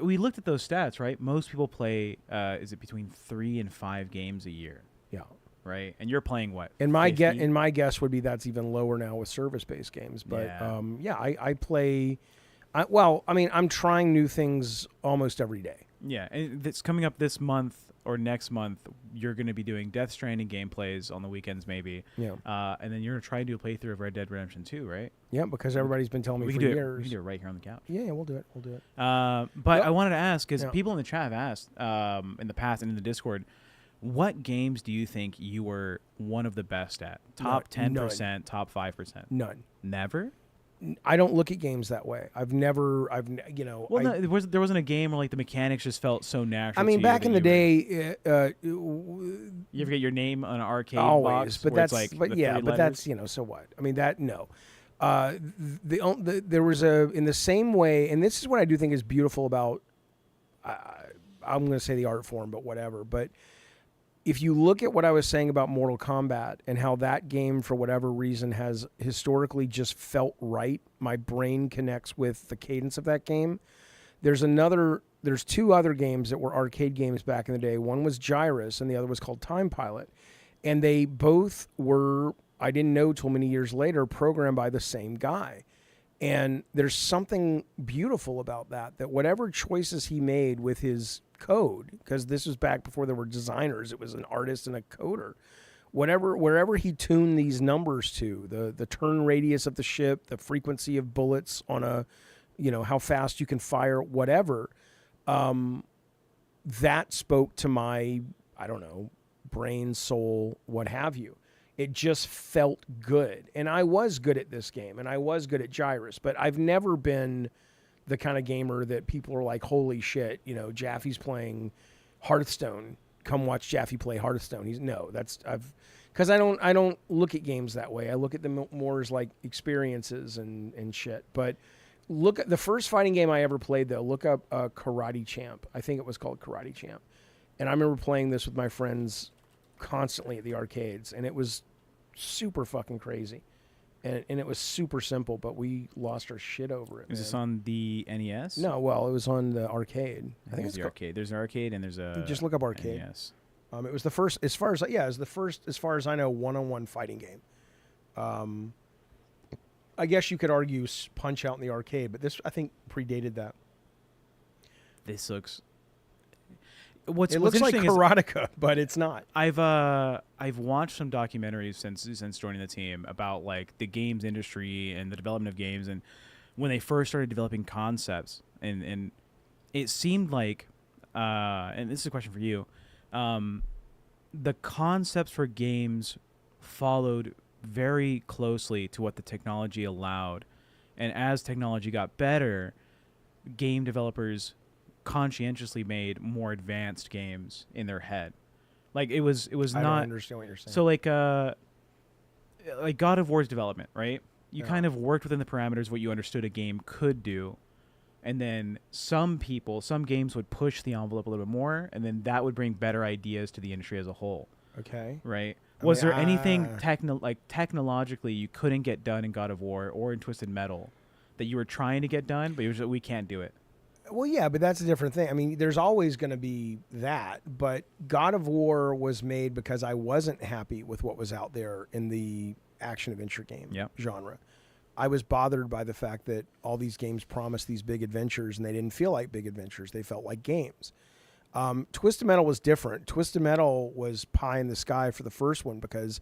we looked at those stats, right? Most people play, is it between 3 and 5 games a year? Yeah, right. And you're playing what? And my guess would be that's even lower now with service-based games. But I play. I'm trying new things almost every day. Yeah, and it's coming up this month. Or next month, you're going to be doing Death Stranding gameplays on the weekends, maybe. Yeah. And then you're going to try and do a playthrough of Red Dead Redemption 2, right? Yeah, because everybody's been telling me for years. We can do it right here on the couch. Yeah, we'll do it. But I wanted to ask, because people in the chat have asked in the past and in the Discord, what games do you think you were one of the best at? Top 10%, top 5%? None. Never? I don't look at games that way. Well, there wasn't a game where like the mechanics just felt so natural. I mean, back in the day, you ever get your name on an arcade always, box? But that's like that's so what? I mean, that no. There was in the same way, and this is what I do think is beautiful about. I'm going to say the art form, but whatever. But if you look at what I was saying about Mortal Kombat and how that game, for whatever reason, has historically just felt right, my brain connects with the cadence of that game. There's 2 other games that were arcade games back in the day. One was Gyrus, and the other was called Time Pilot. And they both were, I didn't know till many years later, programmed by the same guy. And there's something beautiful about that whatever choices he made with his code, because this was back before there were designers, it was an artist and a coder. Wherever he tuned these numbers to, the turn radius of the ship, the frequency of bullets on a, how fast you can fire, whatever, that spoke to my, I don't know, brain, soul, what have you. It just felt good. And I was good at this game, and I was good at Gyrus, but I've never been the kind of gamer that people are like, holy shit, Jaffe's playing Hearthstone. Come watch Jaffe play Hearthstone. Because I don't look at games that way. I look at them more as like experiences and shit. But look at the first fighting game I ever played, though. Look up Karate Champ. I think it was called Karate Champ. And I remember playing this with my friends constantly at the arcades, and it was super fucking crazy. and it was super simple, but we lost our shit over it. Is this on the NES? No, well, it was on the arcade. I think it's the arcade. There's an arcade and there's a. Just look up arcade. NES. It was the first, as far as it was the first, as far as I know, one-on-one fighting game. I guess you could argue Punch Out in the arcade, but this I think predated that. This looks. It looks like Karateka, but it's not. I've watched some documentaries since joining the team about like the games industry and the development of games, and when they first started developing concepts, and it seemed like, and this is a question for you, the concepts for games followed very closely to what the technology allowed, and as technology got better, game developers conscientiously made more advanced games in their head. Like it was not. I don't understand what you're saying. So like God of War's development, right? You kind of worked within the parameters of what you understood a game could do, and then some games would push the envelope a little bit more, and then that would bring better ideas to the industry as a whole. Okay. Right. Was there anything technologically you couldn't get done in God of War or in Twisted Metal that you were trying to get done, but you were just, we can't do it? Well, yeah, but that's a different thing. I mean, there's always going to be that, but God of War was made because I wasn't happy with what was out there in the action-adventure game genre. I was bothered by the fact that all these games promised these big adventures, and they didn't feel like big adventures. They felt like games. Twisted Metal was different. Twisted Metal was pie in the sky for the first one because,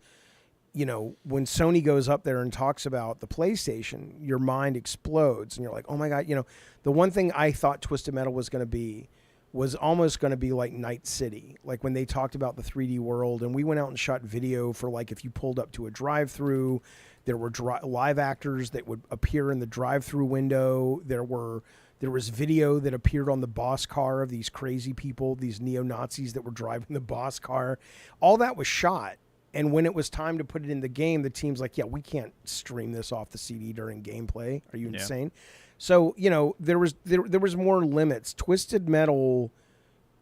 you know, when Sony goes up there and talks about the PlayStation, your mind explodes and you're like, oh my God, you know, the one thing I thought Twisted Metal was going to be was almost going to be like Night City. Like when they talked about the 3D world, and we went out and shot video for like if you pulled up to a drive-through, there were live actors that would appear in the drive-through window. There was video that appeared on the boss car of these crazy people, these neo-Nazis that were driving the boss car. All that was shot. And when it was time to put it in the game, the team's like, yeah, we can't stream this off the CD during gameplay. Are you insane? So, you know, there was more limits. Twisted Metal.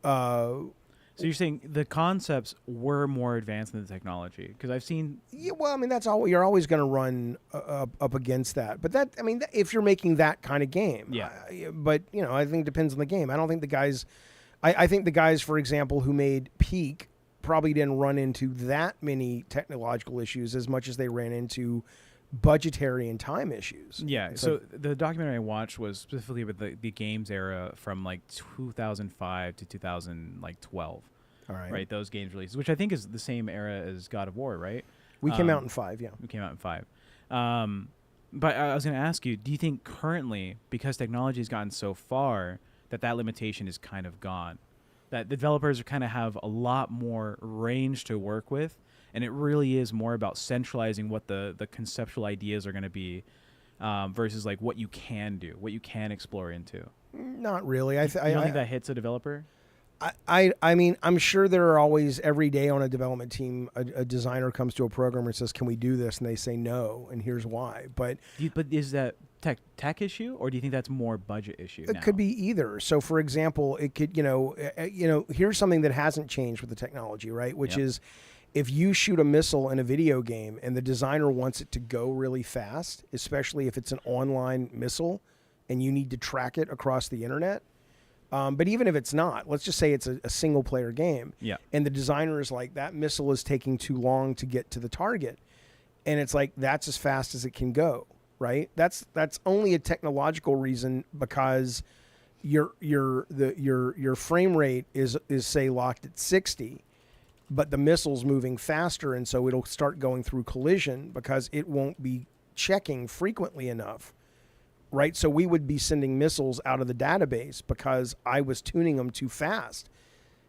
So you're saying the concepts were more advanced than the technology? Because I've seen. Yeah, well, I mean, that's all. You're always going to run up against that. But that, I mean, if you're making that kind of game. Yeah. But, you know, I think it depends on the game. I don't think the guys. I think the guys, for example, who made Peak probably didn't run into that many technological issues as much as they ran into budgetary and time issues. Yeah. So the documentary I watched was specifically with the games era from like 2005 to 2012. All right. Right. Those games releases, which I think is the same era as God of War, right? We came out in 5. Yeah. We came out in 5. But I was going to ask you, do you think currently, because technology has gotten so far, that limitation is kind of gone? That developers kind of have a lot more range to work with, and it really is more about centralizing what the conceptual ideas are going to be versus like what you can do, what you can explore into. Not really. I don't think that hits a developer? I mean, I'm sure there are always, every day on a development team, a designer comes to a programmer and says, can we do this? And they say no, and here's why. But is that tech issue, or do you think that's more budget issue now? It could be either. So, for example, it could, here's something that hasn't changed with the technology, right? Which is, if you shoot a missile in a video game and the designer wants it to go really fast, especially if it's an online missile and you need to track it across the internet, but even if it's not, let's just say it's a single-player game, and the designer is like, that missile is taking too long to get to the target, and it's like, that's as fast as it can go. Right, that's only a technological reason, because your frame rate is say locked at 60, but the missile's moving faster, and so it'll start going through collision because it won't be checking frequently enough. Right, so we would be sending missiles out of the database because I was tuning them too fast.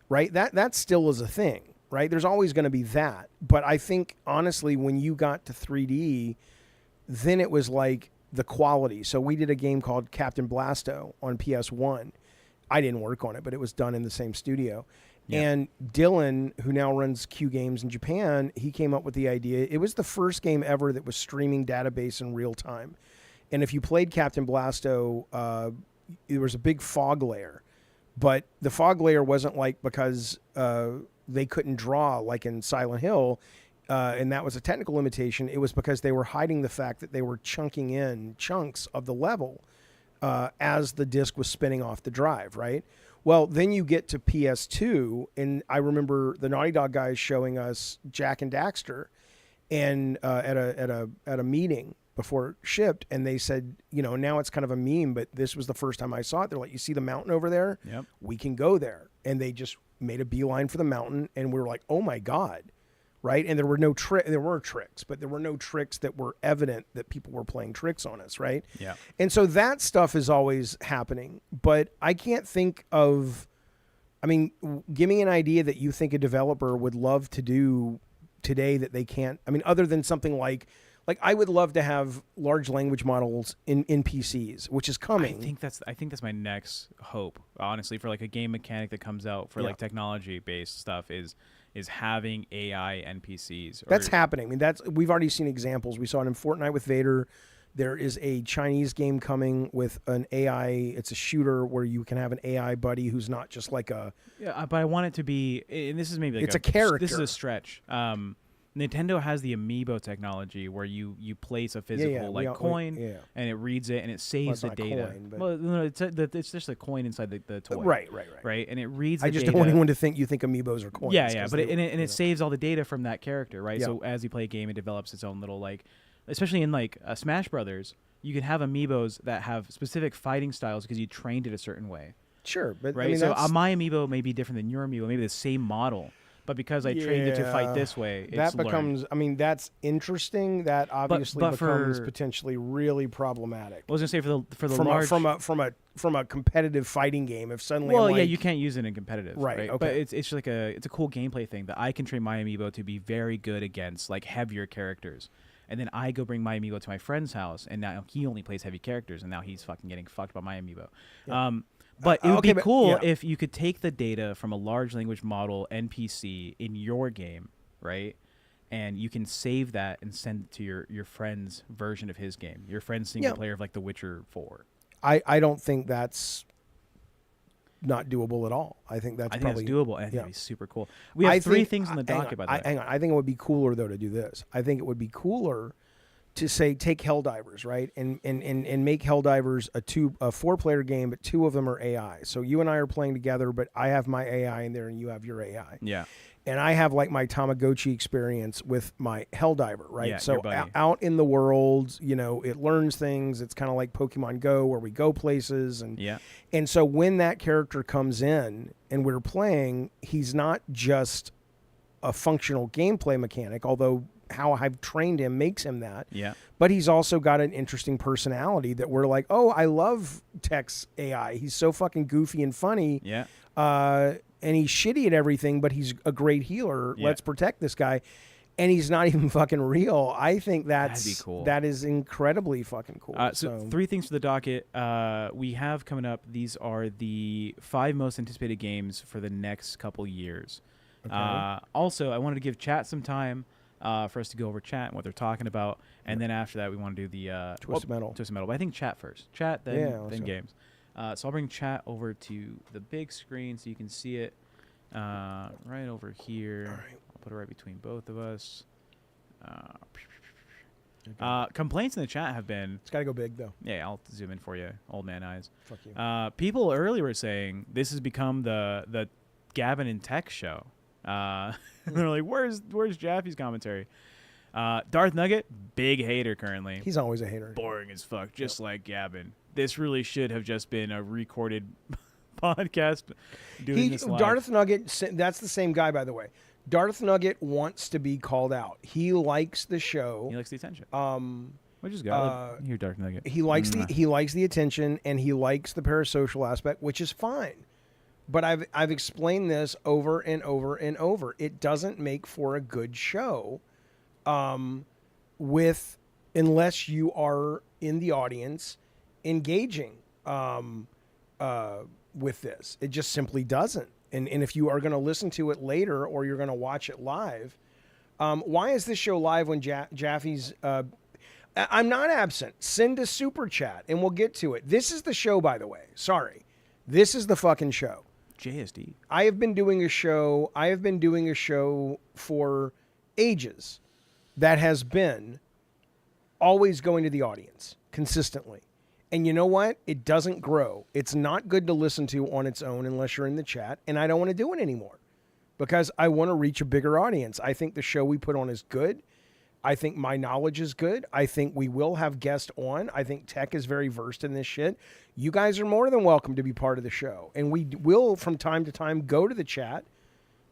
Right, that still is a thing. Right, there's always going to be that, but I think honestly, when you got to 3D. Then it was like the quality. So we did a game called Captain Blasto on PS1. I didn't work on it, but it was done in the same studio. Yeah. And Dylan, who now runs Q Games in Japan, he came up with the idea. It was the first game ever that was streaming database in real time. And if you played Captain Blasto, there was a big fog layer. But the fog layer wasn't like because they couldn't draw like in Silent Hill. and that was a technical limitation, it was because they were hiding the fact that they were chunking in chunks of the level as the disc was spinning off the drive, right? Well, then you get to PS2, and I remember the Naughty Dog guys showing us Jak and Daxter, and at a meeting before it shipped, and they said, now it's kind of a meme, but this was the first time I saw it. They're like, you see the mountain over there? Yep. We can go there. And they just made a beeline for the mountain, and we were like, oh my God, right? And there were tricks, but there were no tricks that were evident that people were playing tricks on us, right? Yeah. And so that stuff is always happening, but I can't think of, give me an idea that you think a developer would love to do today that they can't, other than something like I would love to have large language models in PCs, which is coming. I think that's my next hope, honestly, for like a game mechanic that comes out for like technology based stuff is having AI NPCs. That's happening. We've already seen examples. We saw it in Fortnite with Vader. There is a Chinese game coming with an AI. It's a shooter where you can have an AI buddy who's not just like a. Yeah, but I want it to be, and this is maybe like it's a character. This is a stretch. Nintendo has the amiibo technology where you place a physical coin and it reads it and it saves the data. Coin, well, no, it's just a coin inside the toy. Right. And it reads. I just don't want anyone to think you think amiibos are coins. Yeah, but it saves all the data from that character, right? Yeah. So as you play a game, it develops its own little especially in Smash Brothers, you can have amiibos that have specific fighting styles because you trained it a certain way. Sure, but right. So my amiibo may be different than your amiibo, maybe the same model. But because I trained it to fight this way, that becomes. Learned. That's interesting. That obviously becomes potentially really problematic. I was gonna say for the large from a competitive fighting game. If suddenly, you can't use it in competitive, right? Okay. But it's like it's a cool gameplay thing that I can train my amiibo to be very good against heavier characters, and then I go bring my amiibo to my friend's house, and now he only plays heavy characters, and now he's fucking getting fucked by my amiibo. Yeah. But it would be cool if you could take the data from a large language model NPC in your game, right? And you can save that and send it to your friend's version of his game, your friend's single player of The Witcher 4. I don't think that's not doable at all. I think that's probably doable, and I think it'd be super cool. We have three things on the docket, by the way. Hang on. I think it would be cooler, though, to do this. I think it would be cooler to say take Helldivers, right, and make Helldivers a 4-player game, but 2 of them are AI. So you and I are playing together, but I have my AI in there and you have your AI. Yeah. And I have my Tamagotchi experience with my Helldiver, right? Yeah, so out in the world, it learns things. It's kind of like Pokemon Go, where we go places, and so when that character comes in and we're playing, he's not just a functional gameplay mechanic, although how I've trained him makes him that. Yeah. But he's also got an interesting personality that we're like, oh, I love Tech's AI. He's so fucking goofy and funny. Yeah. And he's shitty at everything, but he's a great healer. Yeah. Let's protect this guy. And he's not even fucking real. I think that'd be cool. That is incredibly fucking cool. So 3 things for the docket. We have coming up. These are the 5 most anticipated games for the next couple years. Okay. Also, I wanted to give chat some time for us to go over chat and what they're talking about, and then after that we want to do the Twisted Metal. But I think chat first. Chat, then games. So I'll bring chat over to the big screen so you can see it right over here. All right. I'll put it right between both of us. Complaints in the chat have been... It's got to go big, though. Yeah, I'll zoom in for you, old man eyes. Fuck you. People earlier were saying this has become the Gavin and Tech show. They're like, where's Jaffe's commentary? Darth Nugget, big hater currently. He's always a hater. Boring as fuck, just like Gavin. This really should have just been a recorded podcast. This live. Darth Nugget, that's the same guy, by the way. Darth Nugget wants to be called out. He likes the show. He likes the attention. Which is good. Here, Darth Nugget. He likes the attention, and he likes the parasocial aspect, which is fine. But I've explained this over and over and over. It doesn't make for a good show, unless you are in the audience engaging with this. It just simply doesn't. And if you are going to listen to it later or you're going to watch it live, why is this show live when Jaffe's... I'm not absent. Send a super chat and we'll get to it. This is the show, by the way. Sorry. This is the fucking show. JSD. I have been doing a show for ages that has been always going to the audience consistently. And you know what? It doesn't grow. It's not good to listen to on its own unless you're in the chat. And I don't want to do it anymore because I want to reach a bigger audience. I think the show we put on is good. I think my knowledge is good. I think we will have guests on. I think Tech is very versed in this shit. You guys are more than welcome to be part of the show. And we will, from time to time, go to the chat.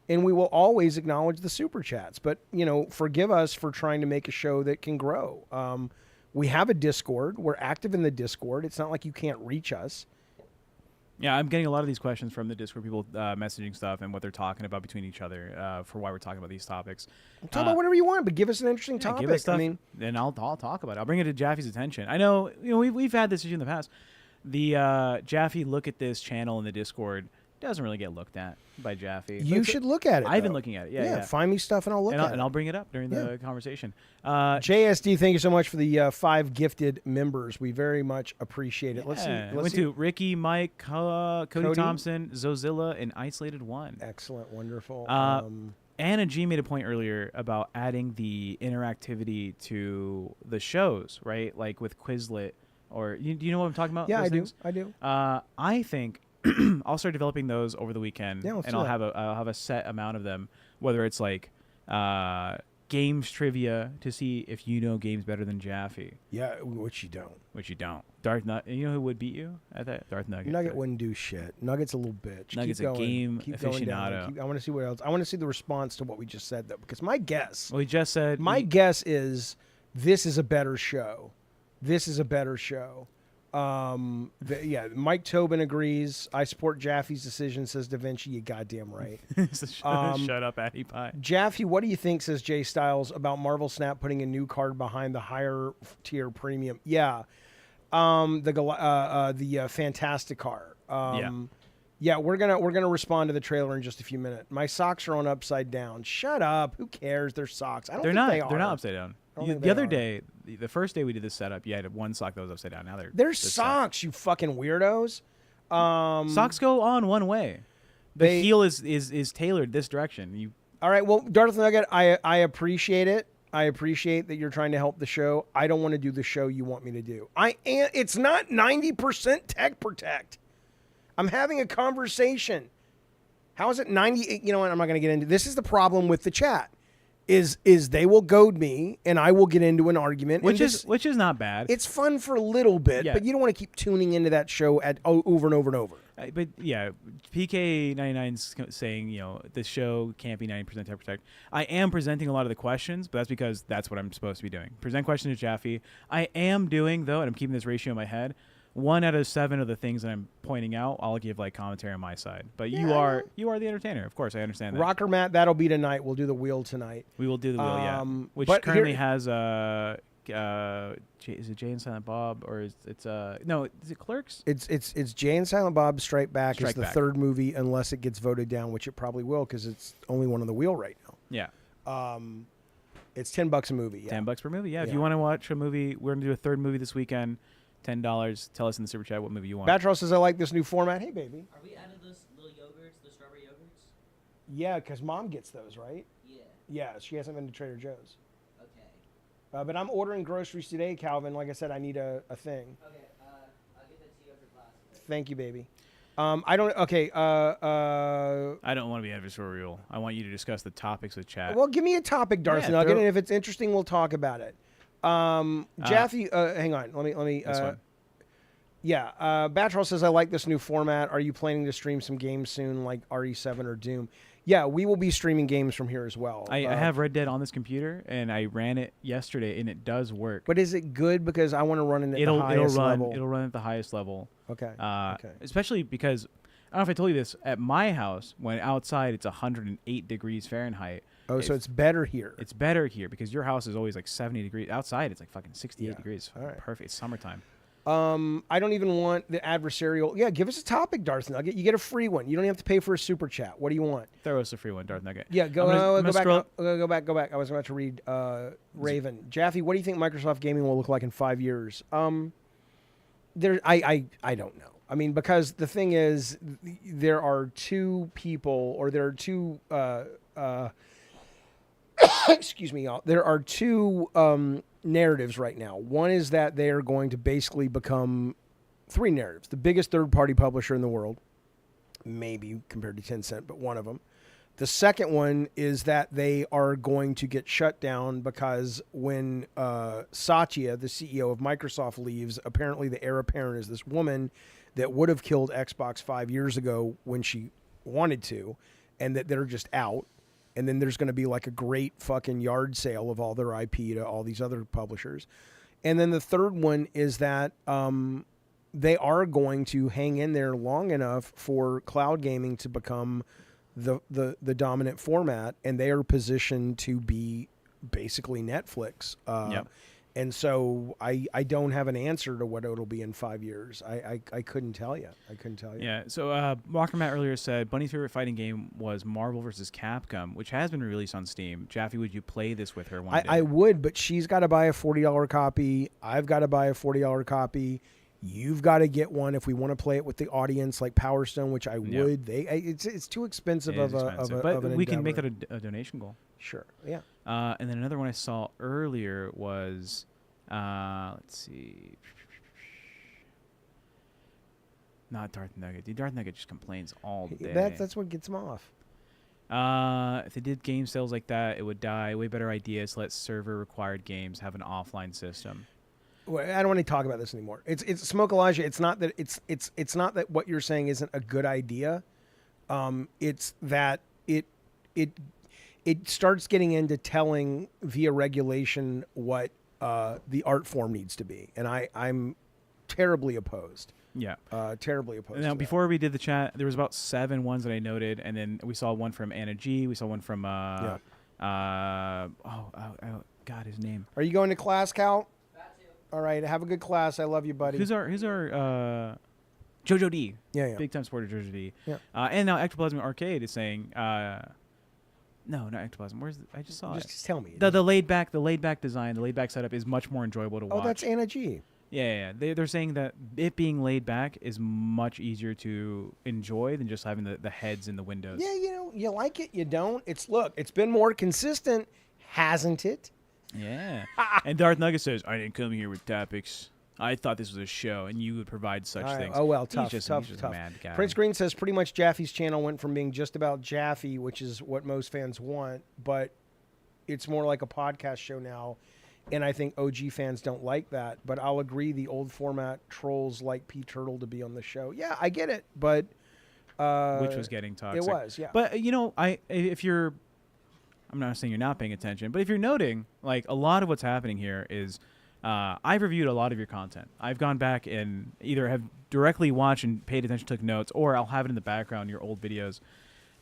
And we will always acknowledge the super chats. But, forgive us for trying to make a show that can grow. We have a Discord. We're active in the Discord. It's not like you can't reach us. Yeah, I'm getting a lot of these questions from the Discord, people messaging stuff and what they're talking about between each other for why we're talking about these topics. Talk about whatever you want, but give us an interesting topic. Give us stuff, and I'll talk about it. I'll bring it to Jaffe's attention. I know, we've had this issue in the past. The Jaffe look at this channel in the Discord doesn't really get looked at by Jaffe. You should look at it. I've been looking at it. Yeah. Find me stuff and I'll look at it. And I'll bring it up during the conversation. JSD, thank you so much for the 5 gifted members. We very much appreciate it. Let's see. Went to Ricky, Mike, Cody Thompson, Zozilla, and Isolated One. Excellent. Wonderful. Anna G made a point earlier about adding the interactivity to the shows, right? Like with Quizlet. Or do you know what I'm talking about? Yeah, I do. I think I'll start developing those over the weekend, and I'll have a set amount of them. Whether it's like games trivia to see if you know games better than Jaffe. Yeah, which you don't. Darth Nugget. You know who would beat you at that? Darth Nugget. Nugget wouldn't do shit. Nugget's a little bitch. Nugget's a game aficionado. I want to see what else. I want to see the response to what we just said, though, because my guess. Well, he just said. My guess is this is a better show. Mike Tobin agrees. I support Jaffe's decision, says Da Vinci. You goddamn right. Shut up, Addy Pie. Jaffe, what do you think, says Jay Styles, about Marvel Snap putting a new card behind the higher tier premium? Yeah. The Fantastic car. Yeah, we're gonna respond to the trailer in just a few minutes. My socks are on upside down. Shut up. Who cares? They're socks. I don't think they are. They're not upside down. The other day, the first day we did this setup, you had one sock that was upside down. Now they're socks, you fucking weirdos. Socks go on one way. The heel is tailored this direction. All right, well, Darth Nugget, I appreciate it. I appreciate that you're trying to help the show. I don't want to do the show you want me to do. It's not 90% tech protect. I'm having a conversation. How is it 98? You know what? I'm not going to get into this. Is the problem with the chat. Is they will goad me and I will get into an argument, which is not bad. It's fun for a little bit, but you don't want to keep tuning into that show over and over and over. But yeah, PK99's saying the show can't be 90% tech protect. I am presenting a lot of the questions, but that's because that's what I'm supposed to be doing. Present questions to Jaffe. I am doing though, and I'm keeping this ratio in my head. 1 out of 7 of the things that I'm pointing out, I'll give commentary on my side. But you are the entertainer, of course. I understand that. Rocker Matt, that'll be tonight. We'll do the wheel tonight. We will do the wheel, which currently has is it Jay and Silent Bob or is it Clerks? It's Jay and Silent Bob Strike Back is the third movie unless it gets voted down, which it probably will because it's only one on the wheel right now. Yeah. It's $10 a movie. Yeah. $10 per movie. Yeah. If you want to watch a movie, we're gonna do a third movie this weekend. $10. Tell us in the super chat what movie you want. Batroll says I like this new format. Hey, baby. Are we out of those little yogurts, the strawberry yogurts? Yeah, because Mom gets those, right? Yeah. Yeah, she hasn't been to Trader Joe's. Okay. But I'm ordering groceries today, Calvin. Like I said, I need a thing. Okay. I'll get that to you after class. Thank you, baby. I don't. Okay. I don't want to be adversarial. I want you to discuss the topics of chat. Well, give me a topic, Darth Nugget, and if it's interesting, we'll talk about it. Jaffe, hang on. Let me. Yeah. Batroll says I like this new format. Are you planning to stream some games soon, like RE7 or Doom? Yeah, we will be streaming games from here as well. I have Red Dead on this computer, and I ran it yesterday, and it does work. But is it good? Because I want to run it at the highest level. It'll run at the highest level. Okay. Especially because, I don't know if I told you this, at my house, when outside it's 108 degrees Fahrenheit. Oh, so it's better here. It's better here because your house is always like 70 degrees. Outside, it's like fucking 68 degrees. All right. Perfect. It's summertime. I don't even want the adversarial. Yeah, give us a topic, Darth Nugget. You get a free one. You don't have to pay for a super chat. What do you want? Throw us a free one, Darth Nugget. Yeah, go back. I was about to read Raven. Jaffe, what do you think Microsoft Gaming will look like in 5 years? I don't know. I mean, because the thing is, there are two people, or there are two excuse me, y'all. There are two narratives right now. One is that they are going to basically become three narratives. The biggest third-party publisher in the world, maybe compared to Tencent, but one of them. The second one is that they are going to get shut down because when Satya, the CEO of Microsoft, leaves, apparently the heir apparent is this woman that would have killed Xbox 5 years ago when she wanted to, and that they're just out. And then there's going to be like a great fucking yard sale of all their IP to all these other publishers. And then the third one is that they are going to hang in there long enough for cloud gaming to become the dominant format, and they are positioned to be basically Netflix. Yep. And so I don't have an answer to what it'll be in 5 years. I couldn't tell you. Yeah. So Walker Matt earlier said Bunny's favorite fighting game was Marvel vs. Capcom, which has been released on Steam. Jaffe, would you play this with her one day? I would, but she's got to buy a $40 copy. I've got to buy a $40 copy. You've got to get one if we want to play it with the audience, like Power Stone, which I would. It's too expensive It is of expensive, a but of an we can endeavor. make that a donation goal. Sure. Yeah. And then another one I saw earlier was, let's see, not Darth Nugget. Dude, Darth Nugget just complains all day. That's what gets him off. If they did game sales like that, it would die. Way better idea is let server-required games have an offline system. Well, I don't want to talk about this anymore. It's Smoke Elijah. It's not that it's not that what you're saying isn't a good idea. It's that it starts getting into telling via regulation what the art form needs to be, and I'm terribly opposed. Yeah. Terribly opposed. Now, to before we did the chat, there was about 7 ones that I noted, and then we saw one from Anna G. We saw one from God, his name. Are you going to class, Cal? Got to. All right. Have a good class. I love you, buddy. Who's our Jojo D? Yeah. Big time supporter Jojo D. Yeah. And now Ectoplasm Arcade is saying, no, not Ectoplasm. I just saw it. Just tell me. The laid back design, the laid back setup is much more enjoyable to watch. Oh, that's Anna G. Yeah. They're saying that it being laid back is much easier to enjoy than just having the heads in the windows. Yeah, you like it, you don't. It's been more consistent, hasn't it? Yeah. And Darth Nugget says, I didn't come here with topics. I thought this was a show, and you would provide such things. Oh, well, He's tough. just a mad guy. Prince Green says pretty much Jaffe's channel went from being just about Jaffe, which is what most fans want, but it's more like a podcast show now, and I think OG fans don't like that. But I'll agree the old format trolls like P. Turtle to be on the show. Yeah, I get it, but... which was getting toxic. It was, yeah. But, if you're... I'm not saying you're not paying attention, but if you're noting, like, a lot of what's happening here is... I've reviewed a lot of your content. I've gone back and either have directly watched and paid attention, took notes, or I'll have it in the background, your old videos.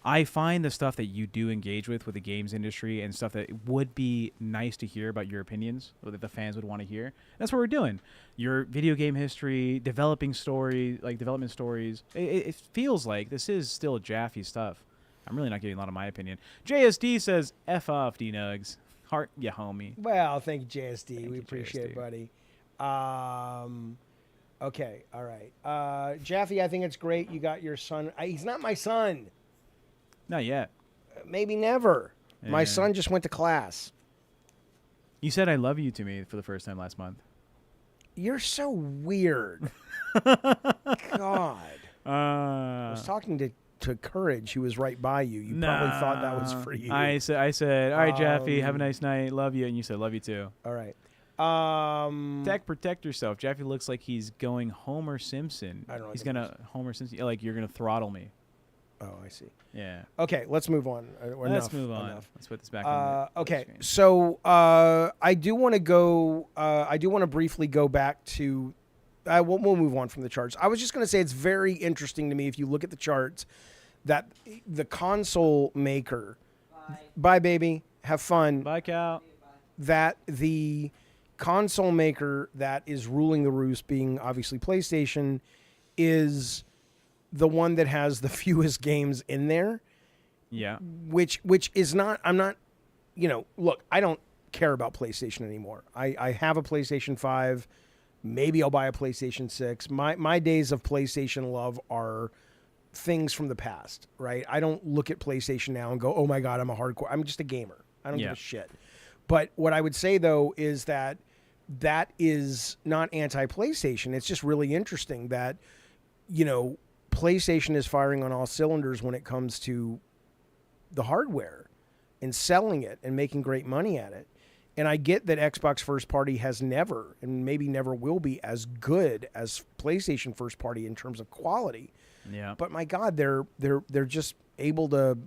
I find the stuff that you do engage with the games industry and stuff that would be nice to hear about your opinions, or that the fans would want to hear. That's what we're doing. Your video game history, development stories. It feels like this is still Jaffe stuff. I'm really not giving a lot of my opinion. JSD says, F off, D-Nugs. Heart, yeah, homie. Well, thank you, JSD. Thank we you, appreciate JSD. it, buddy. Okay, all right. Jaffe, I think it's great you got your son. He's not my son. Not yet. Maybe never. My Yeah. son just went to class. You said I love you to me for the first time last month. You're so weird. God. I was talking to Courage, who was right by you. You probably thought that was for you. I said, all right, Jaffe, have a nice night. Love you. And you said, love you too. All right. Tech, protect yourself. Jaffe looks like he's going Homer Simpson. I don't know He's what going to Homer Simpson. Like, you're going to throttle me. Oh, I see. Yeah. Okay, let's move on. Let's move on. Enough. Let's put this back on the Okay, screen. so I do want to go. I do want to briefly go back to. We'll move on from the charts. I was just going to say it's very interesting to me if you look at the charts that the console maker. Bye, baby. Have fun. Bye, Cal. That the console maker that is ruling the roost, being obviously PlayStation, is the one that has the fewest games in there. Yeah. Which is not, I'm not, look, I don't care about PlayStation anymore. I have a PlayStation 5. Maybe I'll buy a PlayStation 6. My days of PlayStation love are things from the past, right? I don't look at PlayStation now and go, oh my God, I'm just a gamer. I don't give Yeah. a shit. But what I would say, though, is that is not anti-PlayStation. It's just really interesting that, PlayStation is firing on all cylinders when it comes to the hardware and selling it and making great money at it. And I get that Xbox first party has never, and maybe never will be, as good as PlayStation first party in terms of quality. Yeah. But my God, they're just able to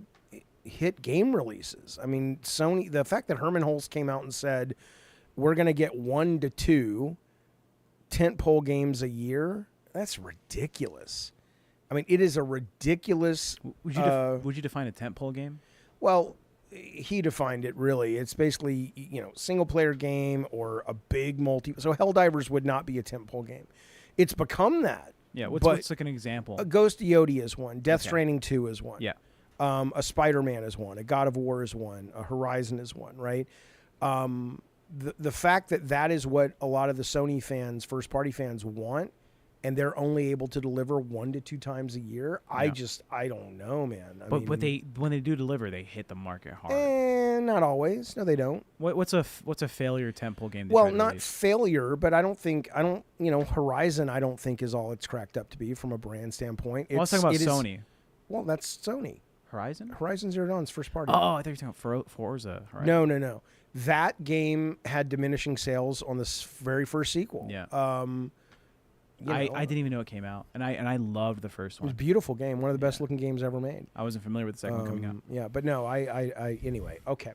hit game releases. I mean, Sony, the fact that Herman Hulst came out and said we're going to get 1 to 2 tentpole games a year, that's ridiculous. I mean, it is a ridiculous. Would you define a tentpole game? Well, he defined it really. It's basically, single player game or a big multi. So Helldivers would not be a tentpole game. It's become that. Yeah. What's like an example? A Ghost of Yotei is one. Death Stranding 2 is one. Yeah. A Spider-Man is one. A God of War is one. A Horizon is one, right? The fact that is what a lot of the Sony fans, first-party fans, want, and they're only able to deliver 1 to 2 times a year, Yeah. I don't know, man. But when they do deliver, they hit the market hard. Not always. No, they don't. What's a failure tentpole game? Well, not failure, but Horizon I don't think is all it's cracked up to be from a brand standpoint. I was talking about Sony. Well, that's Sony. Horizon? Horizon Zero Dawn's first party. Oh, I thought you were talking about Forza. Horizon. No. That game had diminishing sales on this very first sequel. Yeah. I I didn't even know it came out, and I loved the first It was a one. beautiful game, one of the best looking games ever made. I wasn't familiar with the second one coming out. Yeah, but no, I anyway, okay.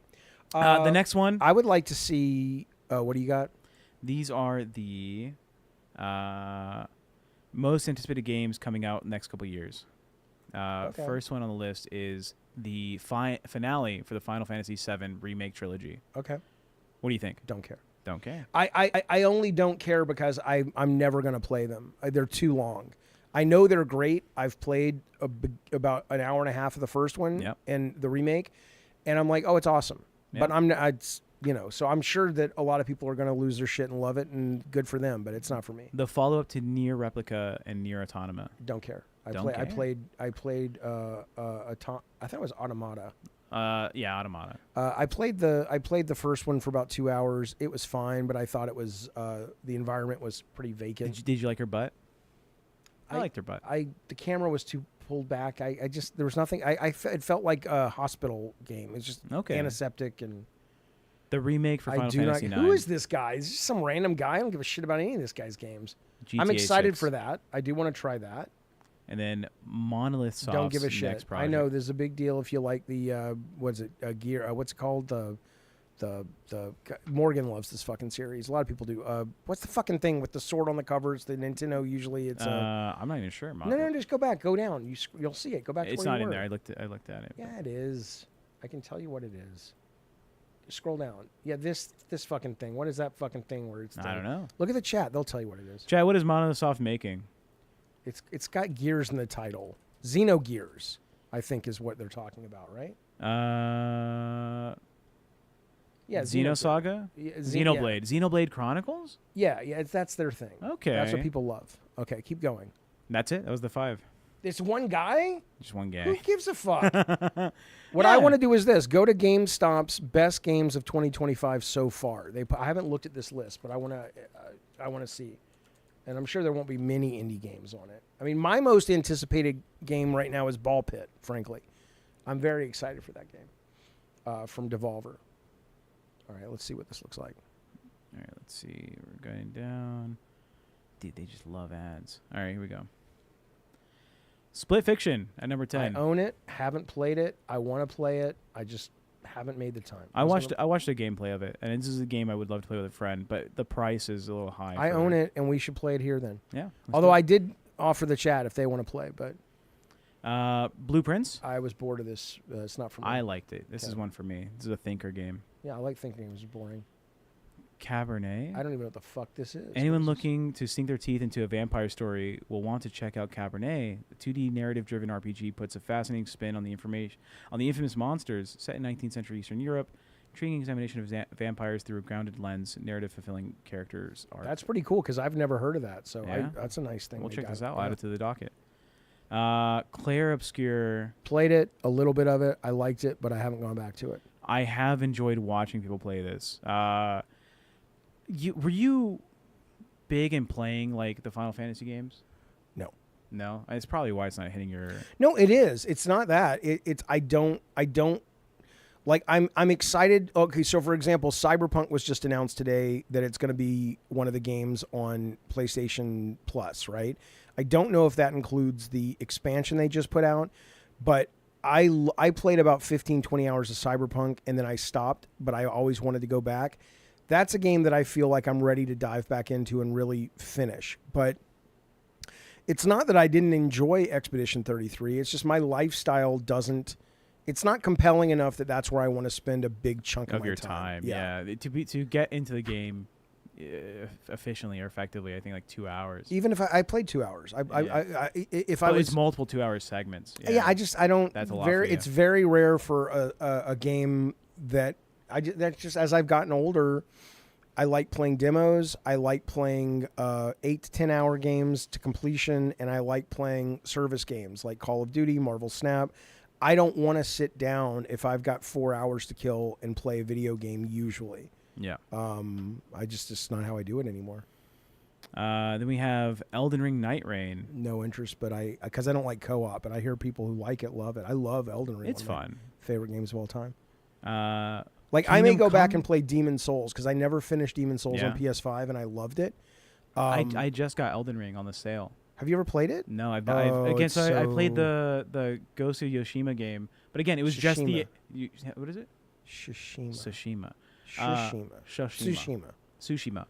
The next one. I would like to see. What do you got? These are the most anticipated games coming out next couple years. Okay. First one on the list is the finale for the Final Fantasy VII Remake Trilogy. Okay, What do you think? don't care. Don't care. I only don't care because I'm never going to play them. They're too long. I know they're great. I've played about an hour and a half of the first one Yep. and the remake, and I'm like, oh, it's awesome. Yep. But so I'm sure that a lot of people are going to lose their shit and love it, and good for them. But it's not for me. The follow-up to Nier Replica and Nier Automata. Don't care. I Don't care? I played. I thought it was Automata. Yeah, Automata. I played the first one for about 2 hours. It was fine, but I thought it was the environment was pretty vacant. Did you like her butt? I I- liked her butt. The camera was too pulled back. I just there was nothing. It felt like a hospital game. It's just Okay. antiseptic and The remake for I Final do not. Fantasy IX. Who is this guy? Is this some random guy? I don't give a shit about any of this guy's games. I'm GTA excited 6. for that. I do want to try that. And then Monolith Soft's Don't give a next shit. project. I know there's a big deal if you like the gear. What's it called? The Morgan loves this fucking series. A lot of people do. What's the fucking thing with the sword on the cover? It's the Nintendo. Usually it's I'm not even sure. no. Just go back. Go down. You'll see it. Go back. It's to where not you in were. there. I looked at it. Yeah, it is. I can tell you what it is. Just scroll down. Yeah, this fucking thing. What is that fucking thing where it's? I don't know. Look at the chat. They'll tell you what it is. Chad, what is Monolith Soft making? It's got gears in the title. Xenogears, I think, is what they're talking about, right? Yeah, Xenosaga? Yeah, Xenoblade. Xenoblade Chronicles? Yeah, that's their thing. Okay. That's what people love. Okay, keep going. That's it? That was the 5. It's one guy? Just one Who guy. gives a fuck? What I Yeah. want to do is this. Go to GameStop's best games of 2025 so far. I haven't looked at this list, but I want to see. And I'm sure there won't be many indie games on it. I mean, my most anticipated game right now is Ball Pit, frankly. I'm very excited for that game from Devolver. All right, let's see what this looks like. All right, let's see. We're going down. Dude, they just love ads. All right, here we go. Split Fiction at number 10. I own it, haven't played it. I want to play it. I just haven't made the time. I watched a gameplay of it, and this is a game I would love to play with a friend, but the price is a little high. I own it, and we should play it here then. Yeah. Although I did offer the chat if they want to play, but Blueprints? I was bored of this. It's not for me. I liked it. This is Okay. one for me. This is a thinker game. Yeah, I like thinking games are boring. Cabernet? I don't even know what the fuck this is. Anyone What is this? looking to sink their teeth into a vampire story will want to check out Cabernet. The 2D narrative-driven RPG puts a fascinating spin on the infamous monsters set in 19th century Eastern Europe. Intriguing examination of vampires through a grounded lens. Narrative-fulfilling characters are. That's pretty cool because I've never heard of that. So Yeah. that's a nice thing. We'll they check got. this out. Yeah. Add it to the docket. Claire Obscure. Played it, a little bit of it. I liked it, but I haven't gone back to it. I have enjoyed watching people play this. Were you big in playing like the Final Fantasy games? No. No, it's probably why it's not hitting your. No, it is. It's not that. It's I don't like I'm excited. Okay, so for example, Cyberpunk was just announced today that it's going to be one of the games on PlayStation Plus, right? I don't know if that includes the expansion they just put out, but I played about 15 20 hours of Cyberpunk and then I stopped, but I always wanted to go back. That's a game that I feel like I'm ready to dive back into and really finish. But it's not that I didn't enjoy Expedition 33. It's just my lifestyle doesn't. It's not compelling enough that that's where I want to spend a big chunk of my your time. Yeah. To get into the game efficiently or effectively, I think like 2 hours. Even if I played 2 hours, if I But was it's multiple 2 hour segments. yeah, I don't. That's a lot very. for you. It's very rare for a game that that's just as I've gotten older. I like playing demos. I like playing 8 to 10 hour games to completion, and I like playing service games like Call of Duty, Marvel Snap. I don't want to sit down if I've got 4 hours to kill and play a video game usually. Yeah. It's not how I do it anymore. Then we have Elden Ring Night Rain. No interest, but because I don't like co-op, but I hear people who like it love it. I love Elden Ring. It's fun. Favorite games of all time. Like I may go back and play Demon Souls because I never finished Demon Souls Yeah. on PS5 and I loved it. I just got Elden Ring on the sale. Have you ever played it? No, I played the Ghost of Yoshima game, but again, it was just the what is it? Tsushima. Tsushima.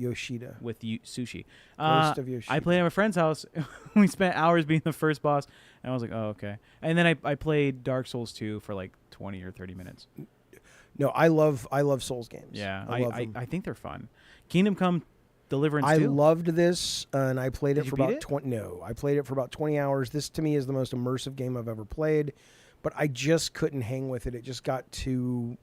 Yoshida. With sushi. Ghost of Yoshida. I played at my friend's house. We spent hours being the first boss, and I was like, oh, okay. And then I played Dark Souls 2 for like 20 or 30 minutes. No, I love Souls games. Yeah, I love them. I think they're fun. Kingdom Come Deliverance 2. I loved this, and I played Did it you for beat about it? 20. No, I played it for about 20 hours. This to me is the most immersive game I've ever played, but I just couldn't hang with it. It just got too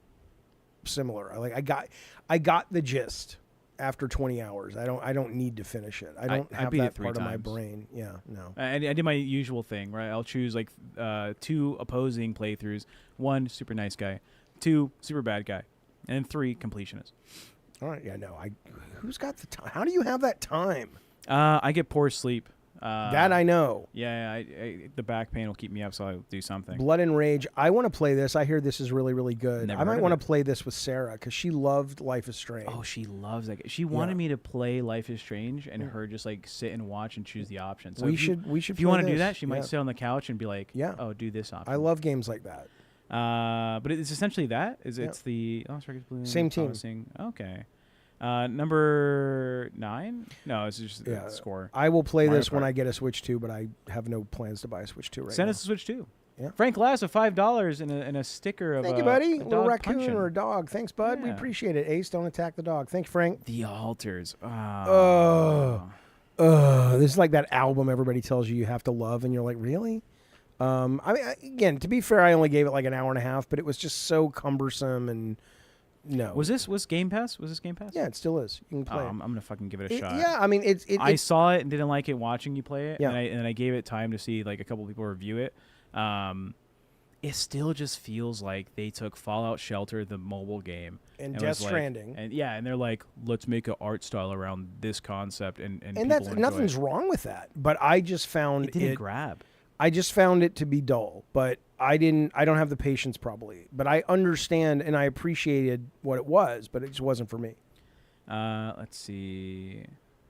similar. I got the gist after 20 hours. I don't need to finish it. I don't have beat that it 3 part of my times. brain. Yeah, no. I did my usual thing, right? I'll choose like 2 opposing playthroughs. 1, super nice guy. 2, super bad guy. And 3, completionist. All right, yeah, no. Who's got the time? How do you have that time? I get poor sleep. That I know. Yeah, the back pain will keep me up, so I'll do something. Blood and Rage. I want to play this. I hear this is really, really good. Never I might heard of want it. to play this with Sarah because she loved Life is Strange. Oh, she loves that. She wanted me to play Life is Strange and her just like sit and watch and choose the options. So we if should. If you want to do this. that, she might Yeah. sit on the couch and be like, Yeah. oh, do this option. I love games like that. But it's essentially that. Yeah. It's the Same team. promising. Okay. Number 9? No, it's just the score. I will play Mario this when Kart. I get a Switch 2, but I have no plans to buy a Switch 2 right Send now. us a Switch 2. Yeah. Frank Glass of $5 and a sticker of Thank you, buddy. a A little dog raccoon punching. or a dog. Thanks, bud. We Yeah. appreciate it. Ace, don't attack the dog. Thank you, Frank. The Altars. This is like that album everybody tells you have to love, and you're like, really? Again, to be fair, I only gave it like an hour and a half, but it was just so cumbersome and no. Was Game Pass? Was this Game Pass? Yeah, it still is. You can play it. I'm gonna fucking give it a shot. Yeah, I mean, I saw it and didn't like it watching you play it. Yeah. And I gave it time to see like a couple people review it. It still just feels like they took Fallout Shelter, the mobile game, and was Death like- Stranding. and they're like, let's make an art style around this concept, and And that's people enjoy nothing's it. wrong with that. But I just found It didn't grab. I just found it to be dull, but I don't have the patience probably. But I understand and I appreciated what it was, but it just wasn't for me. Let's see.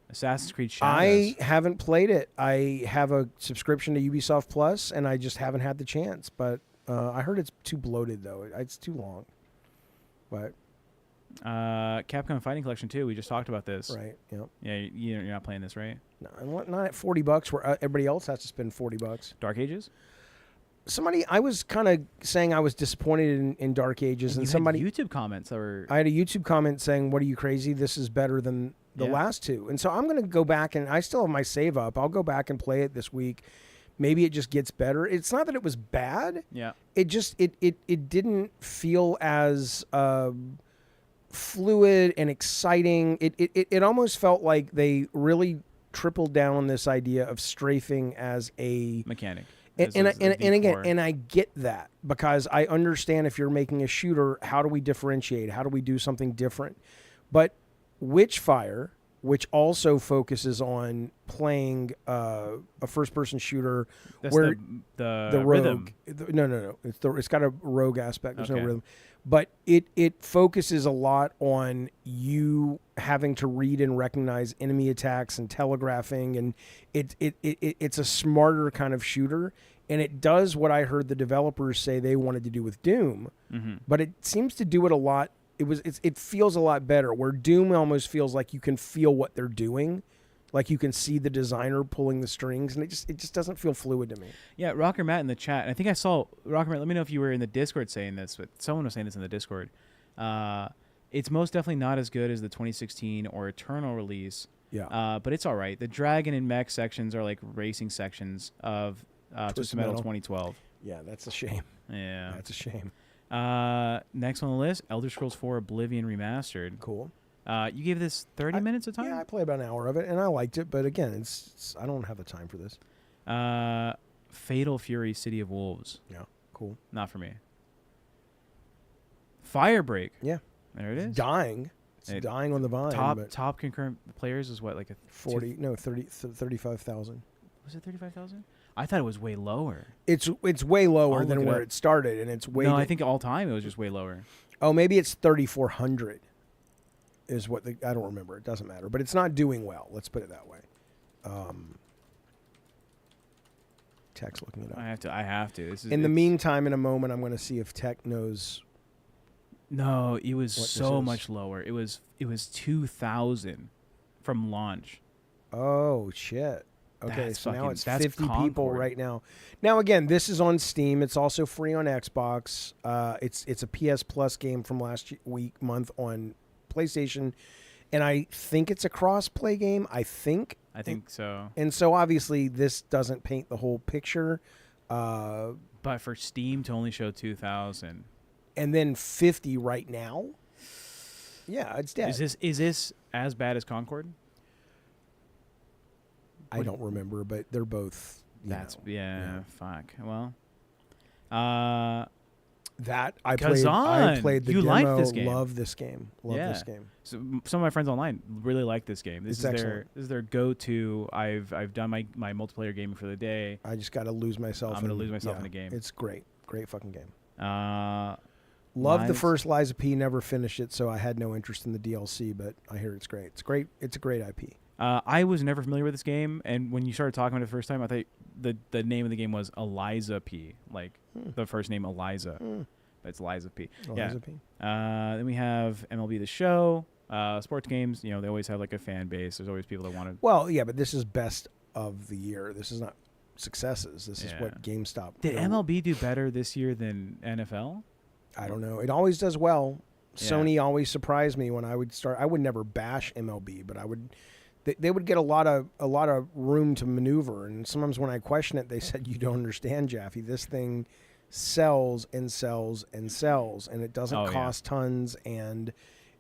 Assassin's Creed Shadows. I haven't played it. I have a subscription to Ubisoft Plus, and I just haven't had the chance. But I heard it's too bloated, though. It's too long. But Capcom Fighting Collection 2. We just talked about this. right, yep. Yeah, you're not playing this, right? No, and not at $40 where everybody else has to spend $40. Dark Ages? I was kind of saying I was disappointed in Dark Ages, and you somebody had YouTube comments that were... I had a YouTube comment saying, "What are you crazy? This is better than the Yeah. last two." And so I'm going to go back, and I still have my save up. I'll go back and play it this week. Maybe it just gets better. It's not that it was bad. Yeah. It just it didn't feel as fluid and exciting. It almost felt like they really tripled down on this idea of strafing as a mechanic. and, As and, the and again, core. and I get that because I understand if you're making a shooter, how do we differentiate? How do we do something different? But Witchfire, which also focuses on playing a first-person shooter That's where the rogue, rhythm. no, it's got a rogue aspect. There's no Okay. rhythm, but it focuses a lot on you having to read and recognize enemy attacks and telegraphing, and it's a smarter kind of shooter, and it does what I heard the developers say they wanted to do with Doom, but it seems to do it a lot. It feels a lot better. Where Doom almost feels like you can feel what they're doing. Like you can see the designer pulling the strings, and it just doesn't feel fluid to me. Yeah, Rocker Matt in the chat. And I think I saw Rocker Matt. Let me know if you were in the Discord saying this, but someone was saying this in the Discord. It's most definitely not as good as the 2016 or Eternal release. Yeah. But it's all right. The Dragon and Mech sections are like racing sections of Twisted Metal 2012. Yeah, that's a shame. Yeah. That's a shame. Next on the list, Elder Scrolls 4 Oblivion Remastered. Cool. You gave this 30 minutes of time? Yeah, I played about an hour of it, and I liked it. But again, I don't have the time for this. Fatal Fury City of Wolves. Yeah, cool. Not for me. Firebreak. Yeah. There it is. Dying. It's It- dying on the vine. but Top concurrent players is what, like a 35,000. Was it 35,000? I thought it was way lower. It's way lower I'll than look it where up. it started, and it's way. No, I think all time it was just way lower. Oh, maybe it's 3,400. Is what I don't remember. It doesn't matter, but it's not doing well. Let's put it that way. Tech's looking it up. I have to. This is In the it's- meantime, in a moment, I'm going to see if Tech knows. No, it was what this so is. much lower. It was 2,000 from launch. Oh shit. Okay, That's so now fucking- it's that's 50 people Concord. right now. Now again, this is on Steam. It's also free on Xbox. It's a PS Plus game from last month on PlayStation, and I think it's a cross-play game. I think. I think so. And so obviously this doesn't paint the whole picture. But for Steam to only show 2,000. And then 50 right now. Yeah, it's dead. Is this as bad as Concord? I don't remember, but they're both. Yeah. Fuck. Well, that I Kazan, played the you demo. liked this game. Love this game. Love Yeah. this game. so some of my friends online really like this game. This It's is excellent. their go-to. I've done my multiplayer gaming for the day. I just got to lose myself. I'm gonna lose myself in the game. It's great. Great fucking game. Love Love the first Liza P. Never finished it, so I had no interest in the DLC. But I hear it's great. It's great. It's a great IP. I was never familiar with this game, and when you started talking about it the first time, I thought the name of the game was Eliza P. Like the first name Eliza, but it's Liza P. Liza P. Then we have MLB The Show, sports games. You know, they always have like a fan base. There's always people that want to. Well, yeah, but this is best of the year. This is not successes. This is Yeah. what GameStop. Did MLB do better this year than NFL? I don't know. It always does well. Yeah. Sony always surprised me when I would start. I would never bash MLB, but I would. They would get a lot of room to maneuver, and sometimes when I question it, they said, "You don't understand, Jaffe. This thing sells and sells and sells, and it doesn't cost tons." And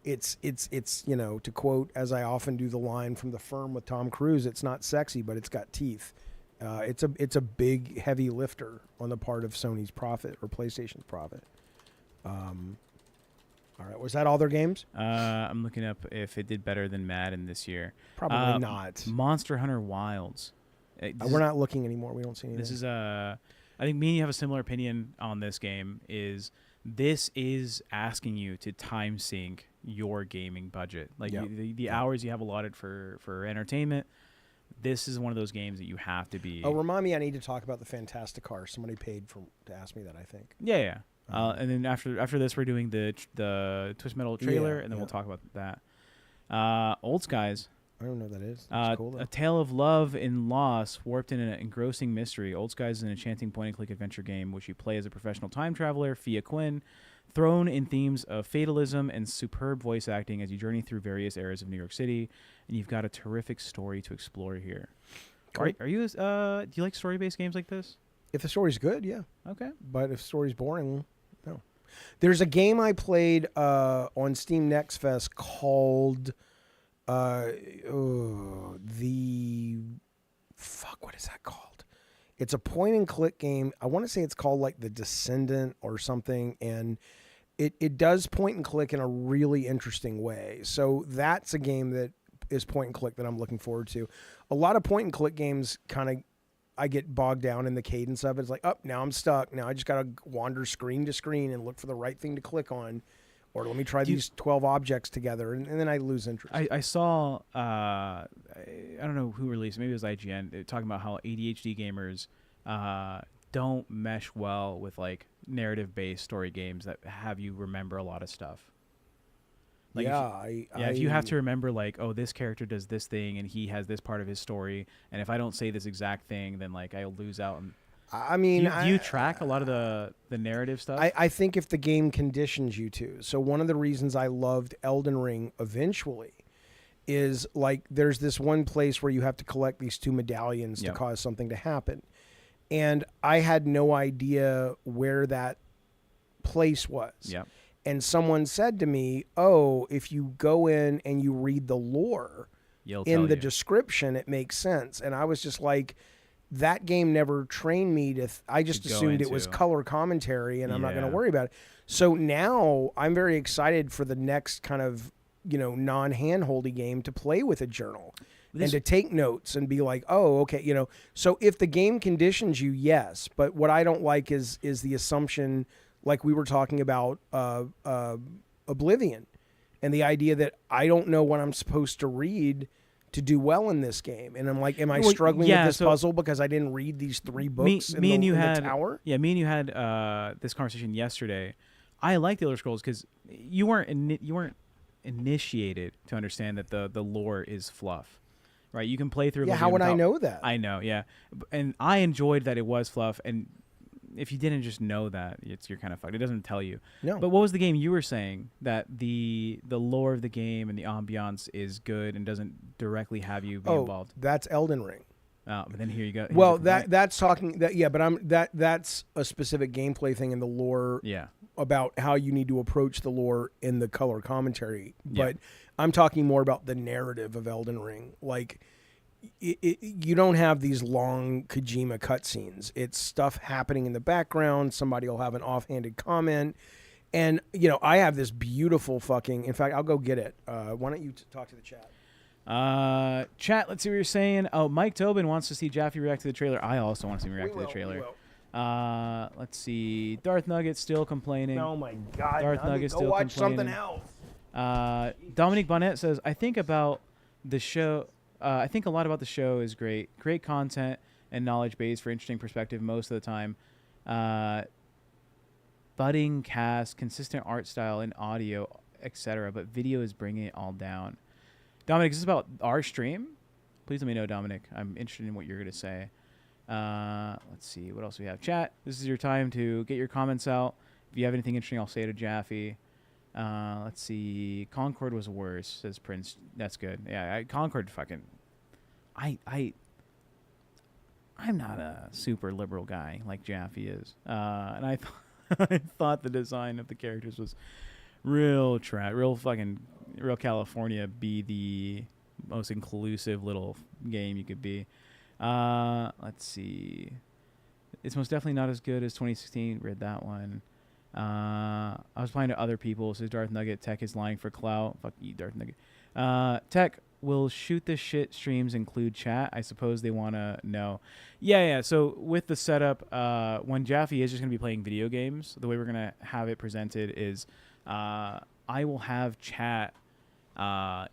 it's to quote, as I often do, the line from The Firm with Tom Cruise: "It's not sexy, but it's got teeth." It's a big heavy lifter on the part of Sony's profit or PlayStation's profit. All right, was that all their games? I'm looking up if it did better than Madden this year. Probably not. Monster Hunter Wilds. We're not looking anymore. We don't see anything. This is I think me and you have a similar opinion on this game. This is asking you to time sync your gaming budget, like the hours you have allotted for entertainment. This is one of those games that you have to be. Oh, remind me! I need to talk about the Fantastic Car. Somebody paid to ask me that. I think. Yeah. And then after this, we're doing the Twist Metal trailer, and then we'll talk about that. Old Skies. I don't know what that is. That's cool, though. A tale of love and loss warped in an engrossing mystery. Old Skies is an enchanting point-and-click adventure game which you play as a professional time traveler, Fia Quinn, thrown in themes of fatalism and superb voice acting as you journey through various eras of New York City, and you've got a terrific story to explore here. Cool. Are you? Do you like story-based games like this? If the story's good, yeah. Okay. But if the story's boring, no. There's a game I played on Steam Next Fest called The fuck, what is that called? It's a point and click game. I want to say it's called like The Descendant or something, and it does point and click in a really interesting way. So that's a game that is point and click that I'm looking forward to. A lot of point and click games kind of, I get bogged down in the cadence of it. It's like, oh, now I'm stuck. Now I just got to wander screen to screen and look for the right thing to click on. Or let me try these 12 objects together, and then I lose interest. I saw, I don't know who released, maybe it was IGN, talking about how ADHD gamers don't mesh well with like narrative-based story games that have you remember a lot of stuff. Like if you have to remember like, oh, this character does this thing and he has this part of his story, and if I don't say this exact thing, then like I'll lose out. I mean, do you track a lot of the narrative stuff? I think if the game conditions you to. So one of the reasons I loved Elden Ring eventually is like there's this one place where you have to collect these 2 medallions to cause something to happen. And I had no idea where that place was. Yeah. And someone said to me, oh, if you go in and you read the lore in the description, it makes sense. And I was just like, that game never trained me to. I just assumed it was color commentary, and I'm not going to worry about it. So now I'm very excited for the next kind of non-handholdy game to play with a journal and to take notes and be like, oh, okay, So if the game conditions you, yes, but what I don't like is the assumption, like we were talking about Oblivion, and the idea that I don't know what I'm supposed to read to do well in this game. And I'm like, am I struggling with this puzzle because I didn't read these 3 books in the tower? Yeah, me and you had this conversation yesterday. I like the Elder Scrolls because you weren't initiated to understand that the lore is fluff, right? You can play through. Yeah, how would I know that? I know, yeah, and I enjoyed that it was fluff. And if you didn't just know that, you're kind of fucked. It doesn't tell you. No. But what was the game you were saying that the lore of the game and the ambiance is good and doesn't directly have you be involved? That's Elden Ring. Oh, but then here you go. Well, that's talking that, yeah, but that's a specific gameplay thing in the lore. Yeah. About how you need to approach the lore in the color commentary. But I'm talking more about the narrative of Elden Ring. Like, you don't have these long Kojima cutscenes. It's stuff happening in the background. Somebody will have an offhanded comment. And, I have this beautiful in fact, I'll go get it. Why don't you talk to the chat? Chat, let's see what you're saying. Oh, Mike Tobin wants to see Jaffe react to the trailer. I also want to see him react to the trailer. Let's see. Darth Nugget still complaining. Oh, my God. Darth Nugget still watch complaining. Something else. Dominique Bonnet says, I think about the show... I think a lot about the show is great. Great content and knowledge base for interesting perspective most of the time. Budding cast, consistent art style and audio, etc. But video is bringing it all down. Dominic, is this about our stream? Please let me know, Dominic. I'm interested in what you're going to say. Let's see. What else do we have? Chat, this is your time to get your comments out. If you have anything interesting, I'll say to Jaffe. Let's see. Concord was worse, says Prince. That's good. Yeah, Concord fucking... I'm not a super liberal guy like Jaffe is. And I thought the design of the characters was real California, be the most inclusive little game you could be. Let's see. It's most definitely not as good as 2016. Read that one. I was playing to other people. Says Darth Nugget. Tech is lying for clout. Fuck you, Darth Nugget. Tech, will shoot the shit streams include chat? I suppose they want to know. Yeah. So with the setup, when Jaffe is just going to be playing video games, the way we're going to have it presented is I will have chat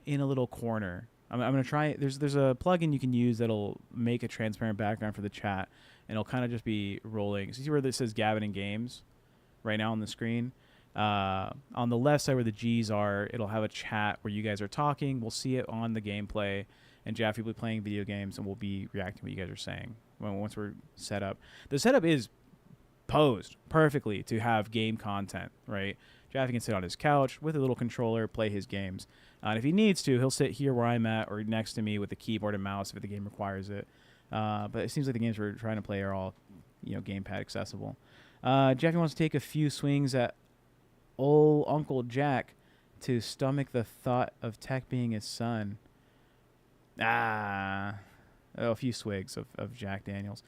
in a little corner. I'm going to try. There's a plugin you can use that'll make a transparent background for the chat, and it'll kind of just be rolling. So you see where this says Gavin and Games right now on the screen? On the left side where the G's are, it'll have a chat where you guys are talking. We'll see it on the gameplay, and Jaffe will be playing video games, and we'll be reacting to what you guys are saying once we're set up. The setup is posed perfectly to have game content, right? Jaffe can sit on his couch with a little controller, play his games. And if he needs to, he'll sit here where I'm at or next to me with the keyboard and mouse if the game requires it. But it seems like the games we're trying to play are all, gamepad accessible. Jaffe wants to take a few swings at old Uncle Jack to stomach the thought of Tech being his son. A few swigs of Jack Daniels.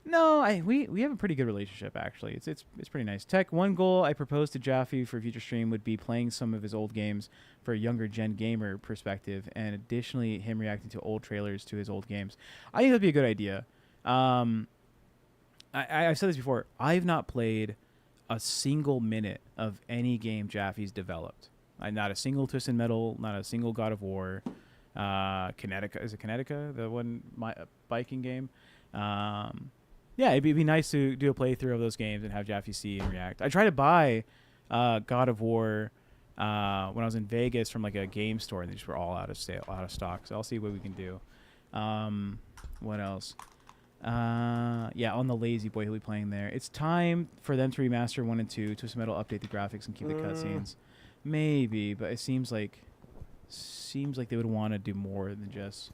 No, we have a pretty good relationship actually. It's pretty nice. Tech, one goal I proposed to Jaffe for future stream would be playing some of his old games for a younger gen gamer perspective, and additionally him reacting to old trailers to his old games. I think that'd be a good idea. I've said this before. I've not played a single minute of any game Jaffe's developed. Not a single Twisted Metal, not a single God of War. Kinetica, is it Kinetica, the one biking game? Yeah, it'd be nice to do a playthrough of those games and have Jaffe see and react. I tried to buy God of War when I was in Vegas from like a game store, and they just were all out of stock. So I'll see what we can do. What else? Yeah, on the Lazy Boy, he'll be playing there. It's time for them to remaster 1 and 2, Twisted Metal, update the graphics, and keep the cutscenes. Maybe, but it seems like they would want to do more than just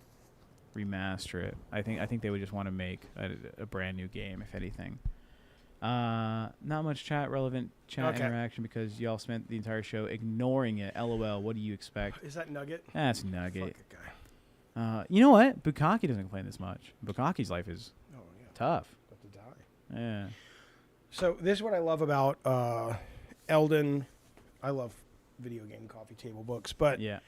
remaster it. I think they would just want to make a brand new game, if anything. Not much relevant chat interaction because y'all spent the entire show ignoring it. LOL. What do you expect? Is that Nugget? That's Nugget. Fuck a guy. You know what? Bukaki doesn't complain this much. Bukaki's life is tough. About to die. Yeah. So this is what I love about Elden. I love video game coffee table books, but Yeah.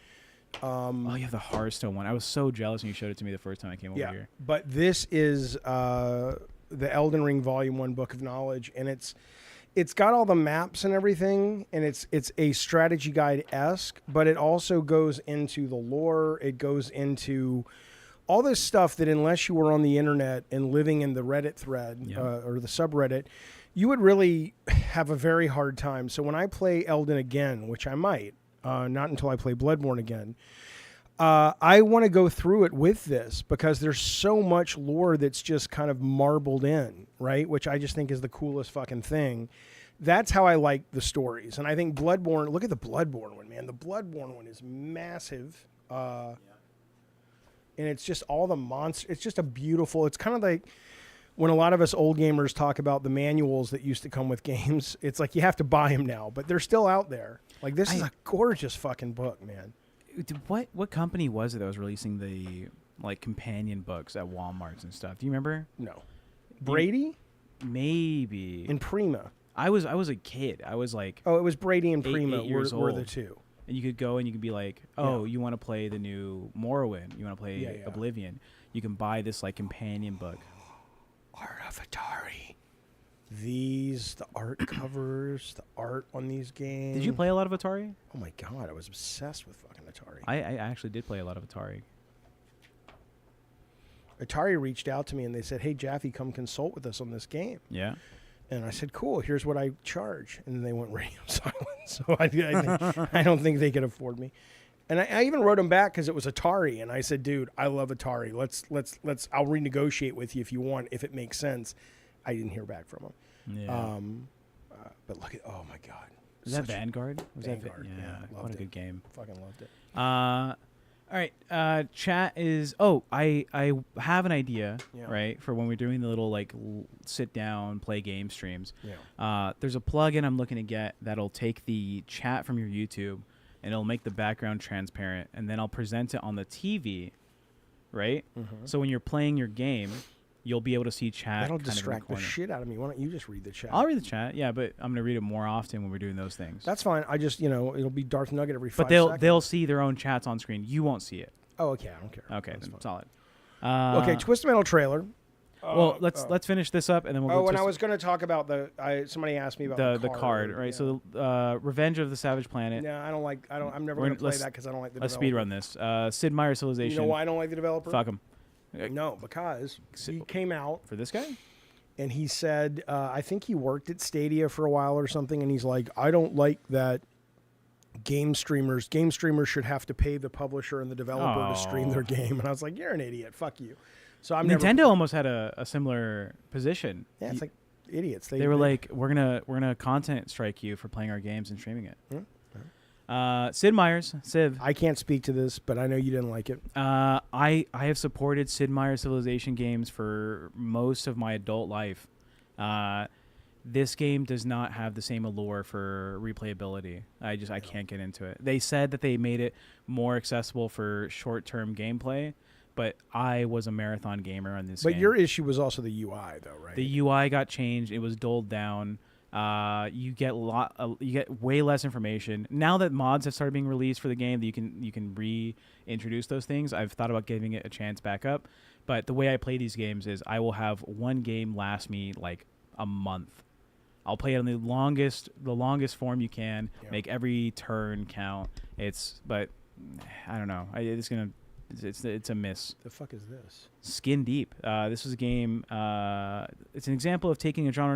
Oh, you have the Hearthstone one. I was so jealous when you showed it to me the first time I came over here. But this is the Elden Ring Volume 1 Book of Knowledge, and it's got all the maps and everything, and it's a strategy guide-esque, but it also goes into the lore. It goes into all this stuff that unless you were on the internet and living in the Reddit thread or the subreddit, you would really have a very hard time. So when I play Elden again, which I might, not until I play Bloodborne again, I want to go through it with this because there's so much lore that's just kind of marbled in, right? Which I just think is the coolest fucking thing. That's how I like the stories. And I think Bloodborne, look at the Bloodborne one, man. The Bloodborne one is massive. And it's just all the monsters. It's just a beautiful, it's kind of like when a lot of us old gamers talk about the manuals that used to come with games. It's like you have to buy them now, but they're still out there. Like this is a gorgeous fucking book, man. What company was it that was releasing the like companion books at Walmarts and stuff? Do you remember? No. Brady? Maybe. And Prima. I was a kid. I was like, oh, it was Brady and Prima 8 years were old. the two. And you could go and you could be like, oh, you want to play the new Morrowind? You want to play Oblivion? You can buy this like companion book. Art of Atari. The art covers, the art on these games. Did you play a lot of Atari? Oh my god, I was obsessed with fucking Atari. I actually did play a lot of Atari. Atari reached out to me and they said, hey, Jaffe, come consult with us on this game. Yeah. And I said, cool, here's what I charge. And then they went radio silent. So I don't think they could afford me. And I even wrote them back because it was Atari. And I said, dude, I love Atari. I'll renegotiate with you if you want, if it makes sense. I didn't hear back from them. Yeah. But look at, oh my God. Was that Vanguard? Was Vanguard, that yeah, what a good game. Fucking loved it. All right. Chat is. I have an idea. Right, for when we're doing the little like sit down play game streams. Yeah. There's a plugin I'm looking to get that'll take the chat from your YouTube and it'll make the background transparent, and then I'll present it on the TV. Right. Mm-hmm. So when you're playing your game, you'll be able to see chat. That'll kind of distract the shit out of me. Why don't you just read the chat? I'll read the chat. Yeah, but I'm gonna read it more often when we're doing those things. That's fine. I just, it'll be Darth Nugget every 5 but seconds. they'll see their own chats on screen. You won't see it. Oh, okay. I don't care. Okay, That's then fine. solid. Okay, Twisted Metal trailer. Well, let's finish this up and then we'll go and to I was going to talk about somebody asked me about the card, right? Yeah. So, Revenge of the Savage Planet. Yeah, I'm never going to play that because I don't like the Let's developer. speed run this. Sid Meier's Civilization. You know why I don't like the developer? Fuck him. No, because he came out For this guy? and he said, I think he worked at Stadia for a while or something, and he's like, I don't like that game streamers should have to pay the publisher and the developer to stream their game. And I was like, you're an idiot. Fuck you. So Nintendo almost had a similar position. Yeah, it's like idiots. They were like, we're gonna content strike you for playing our games and streaming it. Sid Meier's Civ. I can't speak to this, but I know you didn't like it. I have supported Sid Meier's Civilization games for most of my adult life. this game does not have the same allure for replayability. I can't get into it. They said that they made it more accessible for short-term gameplay, but I was a marathon gamer on this game. But your issue was also the UI, though, right? The UI got changed. It was dulled down. You get way less information now that mods have started being released for the game. That you can reintroduce those things. I've thought about giving it a chance back up, but the way I play these games is I will have one game last me like a month. I'll play it on the longest form you can. Yeah. Make every turn count. But I don't know. It's a miss. The fuck is this? Skin Deep. This was a game. It's an example of taking a genre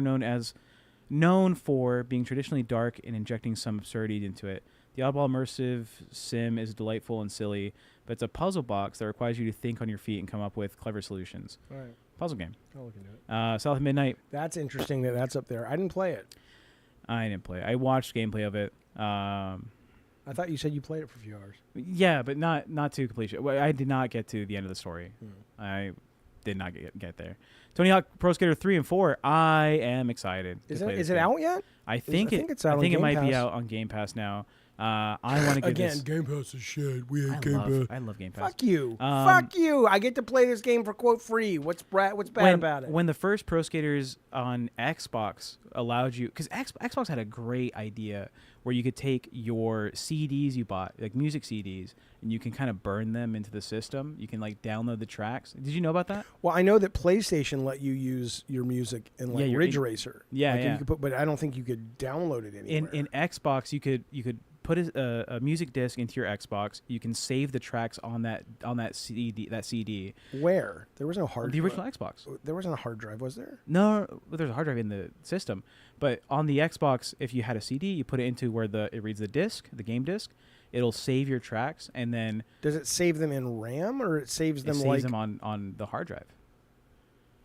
known for being traditionally dark and injecting some absurdity into it. The oddball immersive sim is delightful and silly, but it's a puzzle box that requires you to think on your feet and come up with clever solutions. All right. Puzzle game. I'll look into it. South of Midnight. That's interesting that that's up there. I didn't play it. I didn't play it. I watched gameplay of it. I thought you said you played it for a few hours. Yeah, but not to completion. Well, I did not get to the end of the story. I did not get there. Tony Hawk Pro Skater 3 and 4. I am excited. Is it out yet? I think it's out I on think it Game might be Pass. out on Game Pass now. I want to give Again, this. Game Pass is shit. We hate Game Pass. I love Game Pass. Fuck you. Fuck you. I get to play this game for quote free. What's bad about it? When the first Pro Skaters on Xbox allowed you, because Xbox had a great idea where you could take your CDs you bought, like music CDs, and you can kind of burn them into the system. You can like download the tracks. Did you know about that? Well, I know that PlayStation let you use your music in like Ridge Racer. Yeah, like yeah. You could but I don't think you could download it anywhere. In Xbox, you could put a music disc into your Xbox. You can save the tracks on that CD. Where? There was no hard The drive. original Xbox. There wasn't a hard drive, was there? No, there's a hard drive in the system. But on the Xbox, if you had a CD, you put it into where it reads the disc, the game disc. It'll save your tracks, and then Does it save them in RAM or it saves them on the hard drive.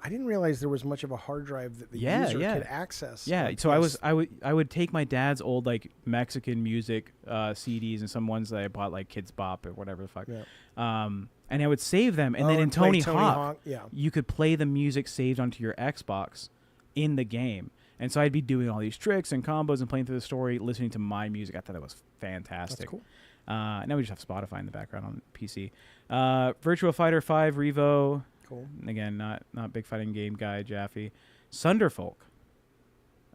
I didn't realize there was much of a hard drive that the user could access. Yeah, like so this. I would take my dad's old like Mexican music CDs and some ones that I bought like Kids Bop or whatever the fuck. Yeah. And I would save them, and then in and play Tony Hawk, yeah. you could play the music saved onto your Xbox in the game. And so I'd be doing all these tricks and combos and playing through the story, listening to my music. I thought that was fantastic. That's cool. Now we just have Spotify in the background on PC. Virtua Fighter 5 Revo. Cool. Again, not big fighting game guy, Jaffe. Sunderfolk.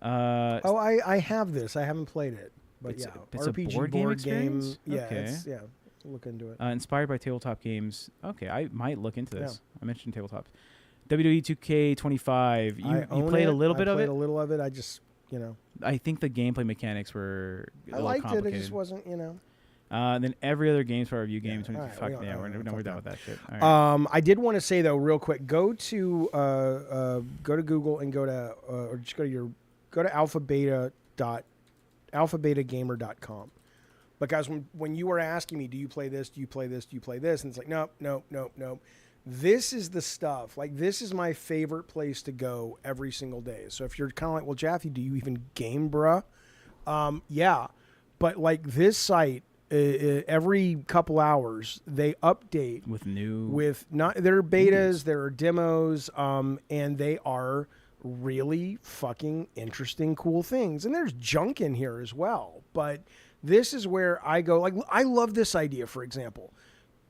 I have this. I haven't played it. But It's RPG a board game experience? Yeah, Okay. Look into it. Inspired by tabletop games. Okay, I might look into this. Yeah. I mentioned tabletops. WWE 2K25. You played a little bit of it? I played a little of it. I just, I think the gameplay mechanics were a little liked complicated. it. It just wasn't, Then every other games for our review game. Yeah, Fuck all right, yeah, we're we're done with that shit. All right. I did want to say though, real quick, go to Google and go to alphabetagamer.com. Because when you were asking me, do you play this? Do you play this? Do you play this? And it's like, nope. This is the stuff. Like, this is my favorite place to go every single day. So if you're kind of like, well, Jaffe, do you even game, bruh? Yeah. But like this site, every couple hours they update there are betas, there are demos, and they are really fucking interesting, cool things. And there's junk in here as well. But this is where I go. Like, I love this idea. For example,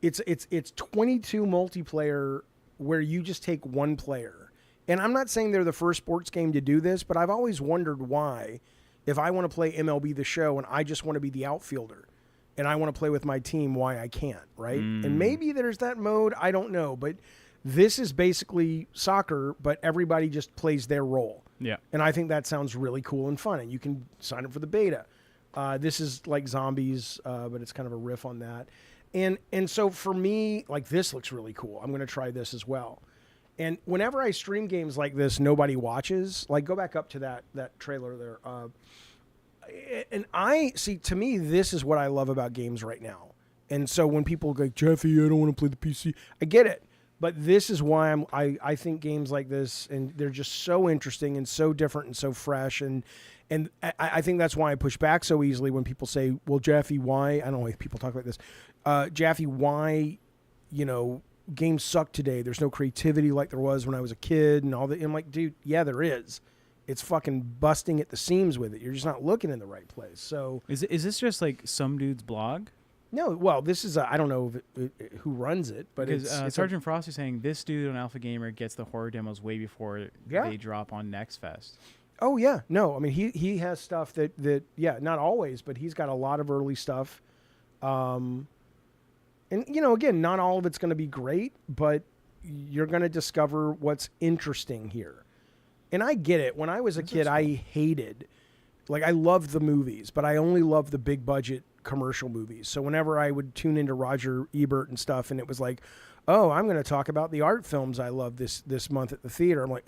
it's 22 multiplayer where you just take one player. And I'm not saying they're the first sports game to do this, but I've always wondered why, if I want to play MLB The Show and I just want to be the outfielder and I want to play with my team, why I can't, right? And maybe there's that mode, I don't know. But this is basically soccer, but everybody just plays their role. Yeah. And I think that sounds really cool and fun. And you can sign up for the beta. This is like zombies, but it's kind of a riff on that. And so for me, like, this looks really cool. I'm going to try this as well. And whenever I stream games like this, nobody watches. Like, go back up to that trailer there. And to me, this is what I love about games right now. And so when people go, Jaffe, I don't want to play the PC, I get it. But this is why I think games like this, and they're just so interesting and so different and so fresh. And I think that's why I push back so easily when people say, well, Jaffe, why? I don't know if people talk about this. Jaffe, why, games suck today. There's no creativity like there was when I was a kid and all that. I'm like, dude, yeah, there is. it's fucking busting at the seams with it. You're just not looking in the right place. So Is this just like some dude's blog? no, well, this is I don't know who runs it, but Because it's Sergeant Frost is saying this dude on Alpha Gamer gets the horror demos way before Yeah. they drop on Next Fest. Oh yeah, no, I mean he has stuff that yeah, not always, but he's got a lot of early stuff, and again, not all of it's going to be great, but you're going to discover what's interesting here. And I get it. When I was a kid, I hated, like I loved the movies, but I only loved the big budget commercial movies. So whenever I would tune into Roger Ebert and stuff, and it was like, oh, I'm going to talk about the art films I love this month at the theater. I'm like,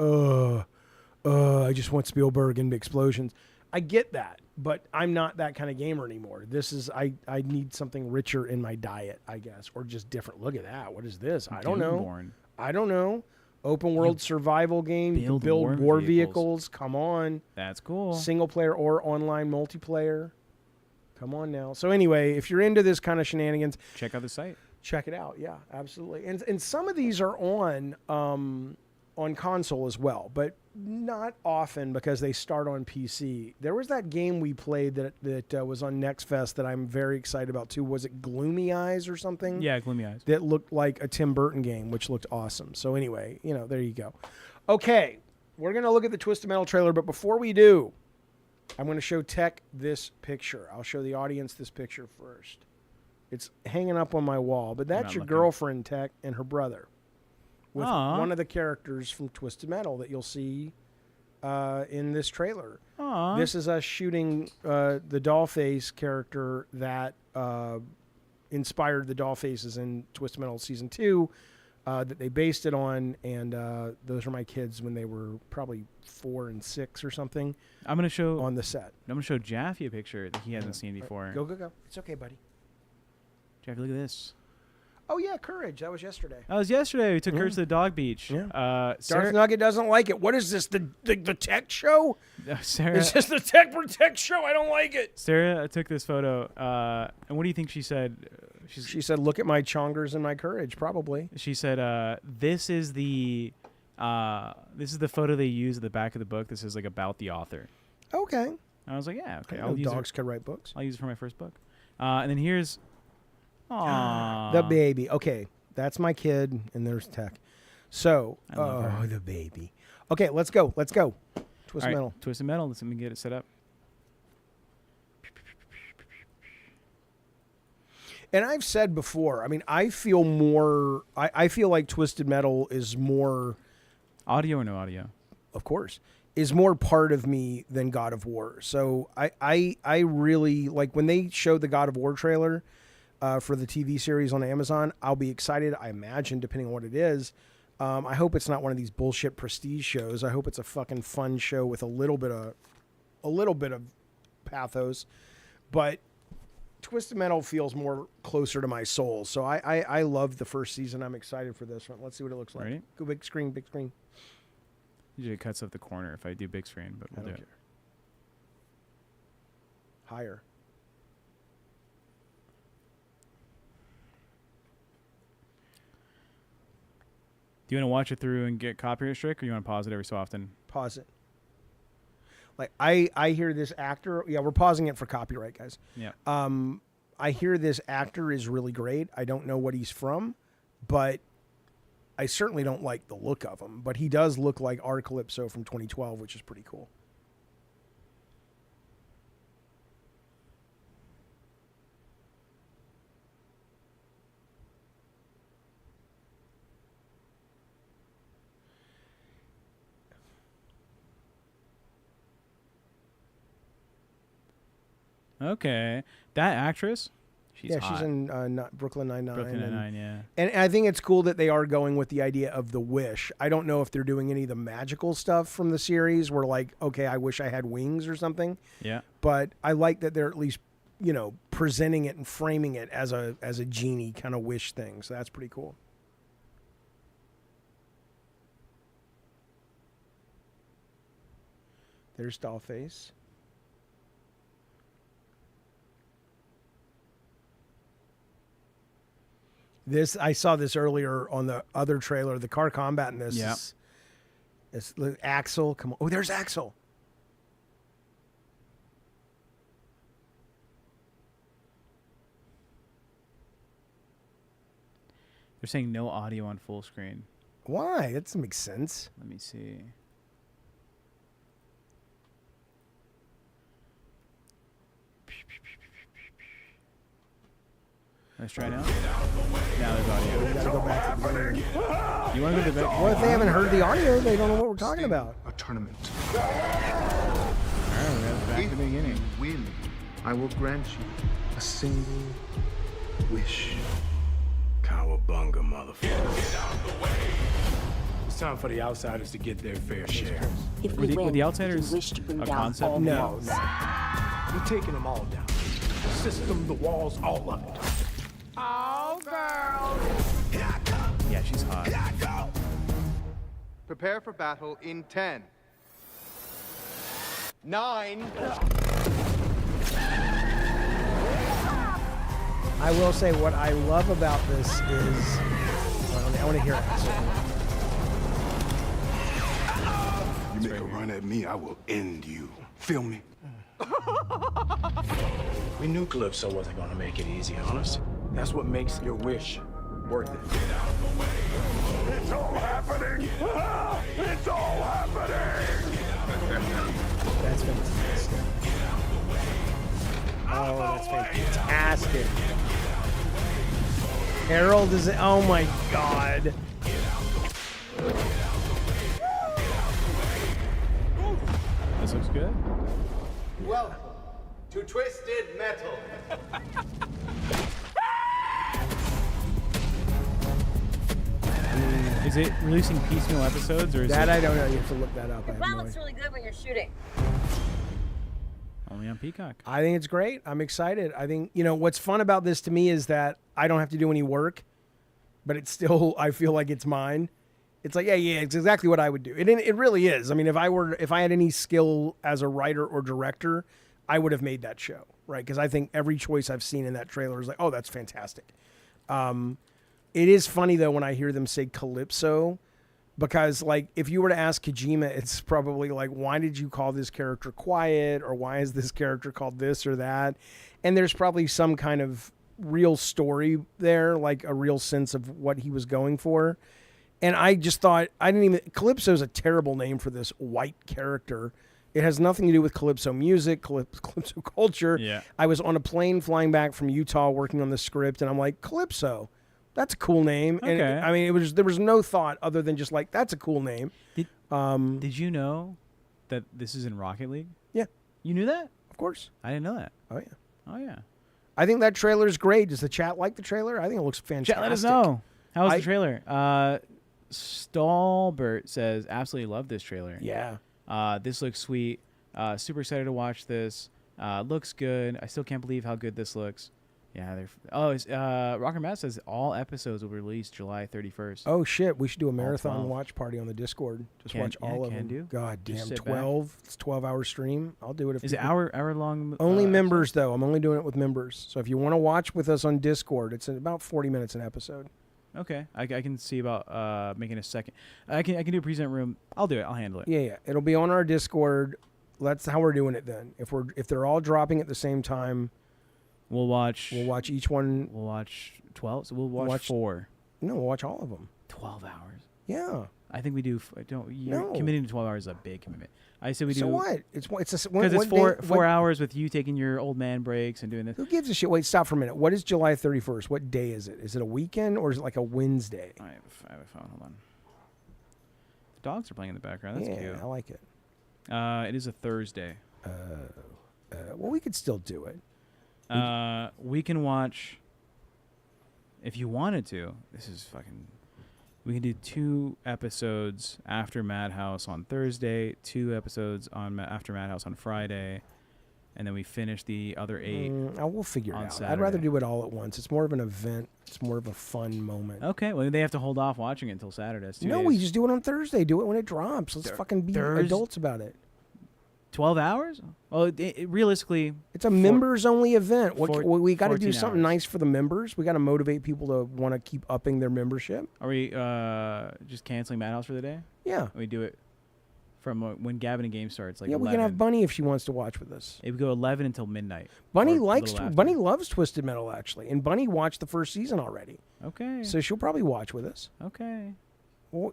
I just want Spielberg and explosions. I get that, but I'm not that kind of gamer anymore. This is I need something richer in my diet, I guess, or just different. Look at that. What is this? I don't know. Doomborn. I don't know. Open world survival game. You can build war vehicles. Come on. That's cool. Single player or online multiplayer. Come on now. So anyway, if you're into this kind of shenanigans, Check out the site. check it out. Yeah, absolutely. And some of these are on console as well, but not often because they start on PC. There was that game we played that was on Next Fest that I'm very excited about too. Was it Gloomy Eyes or something? Yeah, Gloomy Eyes. That looked like a Tim Burton game, which looked awesome. So anyway, there you go. Okay, we're going to look at the Twisted Metal trailer, but before we do, I'm going to show Tech this picture. I'll show the audience this picture first. It's hanging up on my wall, but that's your looking. girlfriend, Tech, and her brother, with Aw. one of the characters from Twisted Metal that you'll see in this trailer. Aww. This is us shooting the Dollface character that inspired the Dollfaces in Twisted Metal Season 2 that they based it on, and those are my kids when they were probably 4 and 6 or something I'm gonna show on the set. I'm gonna show Jaffe a picture that he hasn't seen before. Go. It's okay, buddy. Jaffe, look at this. Oh, yeah, Courage. That was yesterday. That was yesterday. We took Courage to the dog beach. Yeah. Sarah, Darth Nugget doesn't like it. What is this, the tech show? Sarah, Is this the tech show? I don't like it. Sarah took this photo, and what do you think she said? She said, look at my chongers and my courage, probably. She said, "This is the photo they use at the back of the book. This is like about the author." Okay. I was like, "Yeah, okay. I know dogs could write books. I'll use it for my first book." And then here's, The baby. Okay, that's my kid, and there's Tech. So, I love her. the baby. Okay, let's go. Twisted Metal. Twisted Metal. Let me get it set up. And I've said before, I mean, I feel more. I feel like Twisted Metal is more, Audio or no audio? of course, is more part of me than God of War. So I really like when they showed the God of War trailer for the TV series on Amazon. I'll be excited. I imagine, depending on what it is. I hope it's not one of these bullshit prestige shows. I hope it's a fucking fun show with a little bit of pathos, but Twisted Metal feels more closer to my soul. So I love the first season. I'm excited for this one. Let's see what it looks like. Ready? Go big screen, big screen. Usually it cuts off the corner if I do big screen, but I we'll do don't it. care. Higher. Do you want to watch it through and get copyright strike, or you want to pause it every so often? Pause it. Like I hear this actor. Yeah, we're pausing it for copyright, guys. Yeah. I hear this actor is really great. I don't know what he's from, but I certainly don't like the look of him. But he does look like R. Calypso from 2012, which is pretty cool. Okay. That actress, she's hot. She's in Brooklyn Nine-Nine. Brooklyn Nine-Nine, yeah. And I think it's cool that they are going with the idea of the wish. I don't know if they're doing any of the magical stuff from the series where like, okay, I wish I had wings or something. Yeah. But I like that they're at least, presenting it and framing it as a genie kind of wish thing. So that's pretty cool. There's Dollface. I saw this earlier on the other trailer. The car combat in this is Axel. Come on. Oh, there's Axel. They're saying no audio on full screen. Why? That doesn't make sense. Let me see. Let's try now. Now there's audio. We gotta go back to the beginning. You want to go to the back? Well, if they haven't heard the audio, they don't know what we're talking about. A tournament. All right, we're back to the beginning. If you win, I will grant you a single wish. Cowabunga, motherfucker. It's time for the outsiders to get their fair share. If Were we the- were win, the Outsiders we wish to bring a down concept? all No, walls. no. We're taking them all down. The system, the walls, all of it. Yeah, she's hot. Prepare for battle in 10, 9. I will say what I love about this is, I want to hear it. You make a run at me, I will end you. Feel me? We knew Calypso wasn't gonna make it easy on us. That's what makes your wish worth it. It's all happening! It's all happening! That's fantastic. Oh, that's fantastic. Harold is, oh my God. This looks good. Welcome to Twisted Metal. Is it releasing piecemeal episodes or is That it I don't know. You have to look that up. I have Wow, no looks idea. really good when you're shooting. only on Peacock? I think it's great. I'm excited. I think, what's fun about this to me is that I don't have to do any work, but it's still, I feel like it's mine. It's like, yeah, it's exactly what I would do. It really is. I mean, if I had any skill as a writer or director, I would have made that show, right? Because I think every choice I've seen in that trailer is like, oh, that's fantastic. It is funny though when I hear them say Calypso, because like if you were to ask Kojima, it's probably like, why did you call this character Quiet, or why is this character called this or that? And there's probably some kind of real story there, like a real sense of what he was going for. And I just thought, Calypso is a terrible name for this white character. It has nothing to do with Calypso music, Calypso culture. Yeah. I was on a plane flying back from Utah working on the script, and I'm like, Calypso, that's a cool name. And Okay. there was no thought other than just like, that's a cool name. Did you know that this is in Rocket League? Yeah, You knew that? of course. I didn't know that. Oh, yeah. Oh yeah. I think that trailer is great. Does the chat like the trailer? I think it looks fantastic. Chat, let us know. How was I- the trailer? Stalbert says, absolutely love this trailer. Yeah. This looks sweet. Super excited to watch this. Looks good. I still can't believe how good this looks. Yeah, Rocker Matt says all episodes will be released July 31st. Oh, shit. We should do a marathon 12. watch party on the Discord. Just Can- watch yeah, all of can them. do. God Just damn. sit back. 12. It's a 12-hour stream. I'll do it if Is it people- hour long? Only members, though. I'm only doing it with members. So if you want to watch with us on Discord, it's about 40 minutes an episode. Okay, I can see about making a second. I can do a present room. I'll do it. I'll handle it. Yeah. It'll be on our Discord. That's how we're doing it then. If they're all dropping at the same time, We'll watch each one. We'll watch 12. So we'll watch Watch- 4. No, we'll watch all of them. 12 hours. Yeah. I think we do. You're No. committing to 12 hours is a big commitment. I said we do. So what? It's Because it's four hours with you taking your old man breaks and doing this. Who gives a shit? Wait, stop for a minute. What is July 31st? What day is it? Is it a weekend or is it like a Wednesday? I have a phone. Hold on. The dogs are playing in the background. That's yeah, cute. I like it. It is a Thursday. Well, we could still do it. We can watch. If you wanted to, this is fucking. We can do 2 episodes after Madhouse on Thursday, 2 episodes on after Madhouse on Friday, and then we finish the other 8. We'll figure it on out. I'd rather Saturday. do it all at once. It's more of an event. It's more of a fun moment. Okay, well they have to hold off watching it until Saturday. That's 2 No, days. we just do it on Thursday. Do it when it drops. Let's Thur- fucking be Thurs- adults about it. 12 hours. Well, realistically, It's a members-only event. We got to 14 do something hours. nice for the members. We got to motivate people to want to keep upping their membership. are we just canceling Madhouse for the day? Yeah. We do it from when Gavin and Game starts. Like Yeah, 11. we can have Bunny if she wants to watch with us. It would go 11 until midnight. Bunny or a likes little after. Bunny loves Twisted Metal actually, and Bunny watched the first season already, Okay. so she'll probably watch with us. Okay. Well,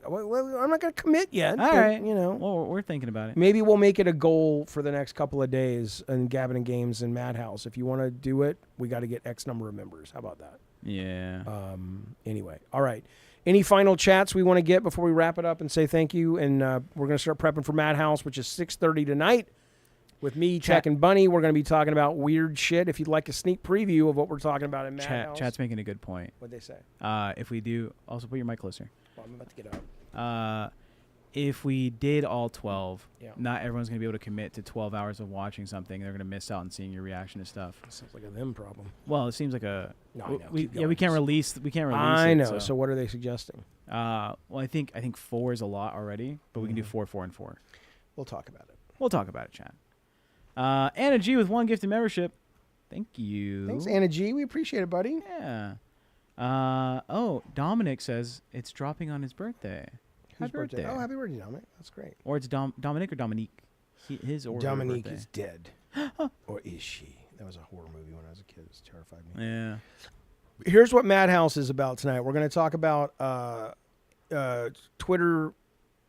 I'm not going to commit yet. All but, right. you know, Well, we're thinking about it. maybe we'll make it a goal for the next couple of days in Gavin and Games and Madhouse. If you want to do it, we got to get X number of members. How about that? Yeah. Anyway, all right. Any final chats we want to get before we wrap it up and say thank you? And we're going to start prepping for Madhouse, which is 6:30 tonight. With me, Tech, and Bunny, we're going to be talking about weird shit. If you'd like a sneak preview of what we're talking about in Madhouse. Chat's making a good point. What'd they say? If we do, also put your mic closer. Well, I'm about to get up. If we did all 12, Yeah. not everyone's going to be able to commit to 12 hours of watching something. They're going to miss out on seeing your reaction to stuff. Sounds like a them problem. Well, it seems like a. No, I know. We, Keep yeah, going. we can't release. We can't release. I it, know. So what are they suggesting? well, I think 4 is a lot already, but we can Mm-hmm. do 4, 4, and 4. We'll talk about it. We'll talk about it, chat. Anna G with 1 gifted membership. Thank you. Thanks, Anna G. We appreciate it, buddy. Yeah. Dominic says it's dropping on his birthday. Whose Happy birthday. Oh, happy birthday, Dominic. That's great. Or it's Dominic or Dominique. His or her Dominique birthday. is dead. Or is she? That was a horror movie when I was a kid. It terrified me. Yeah. Here's what Madhouse is about tonight. We're going to talk about Twitter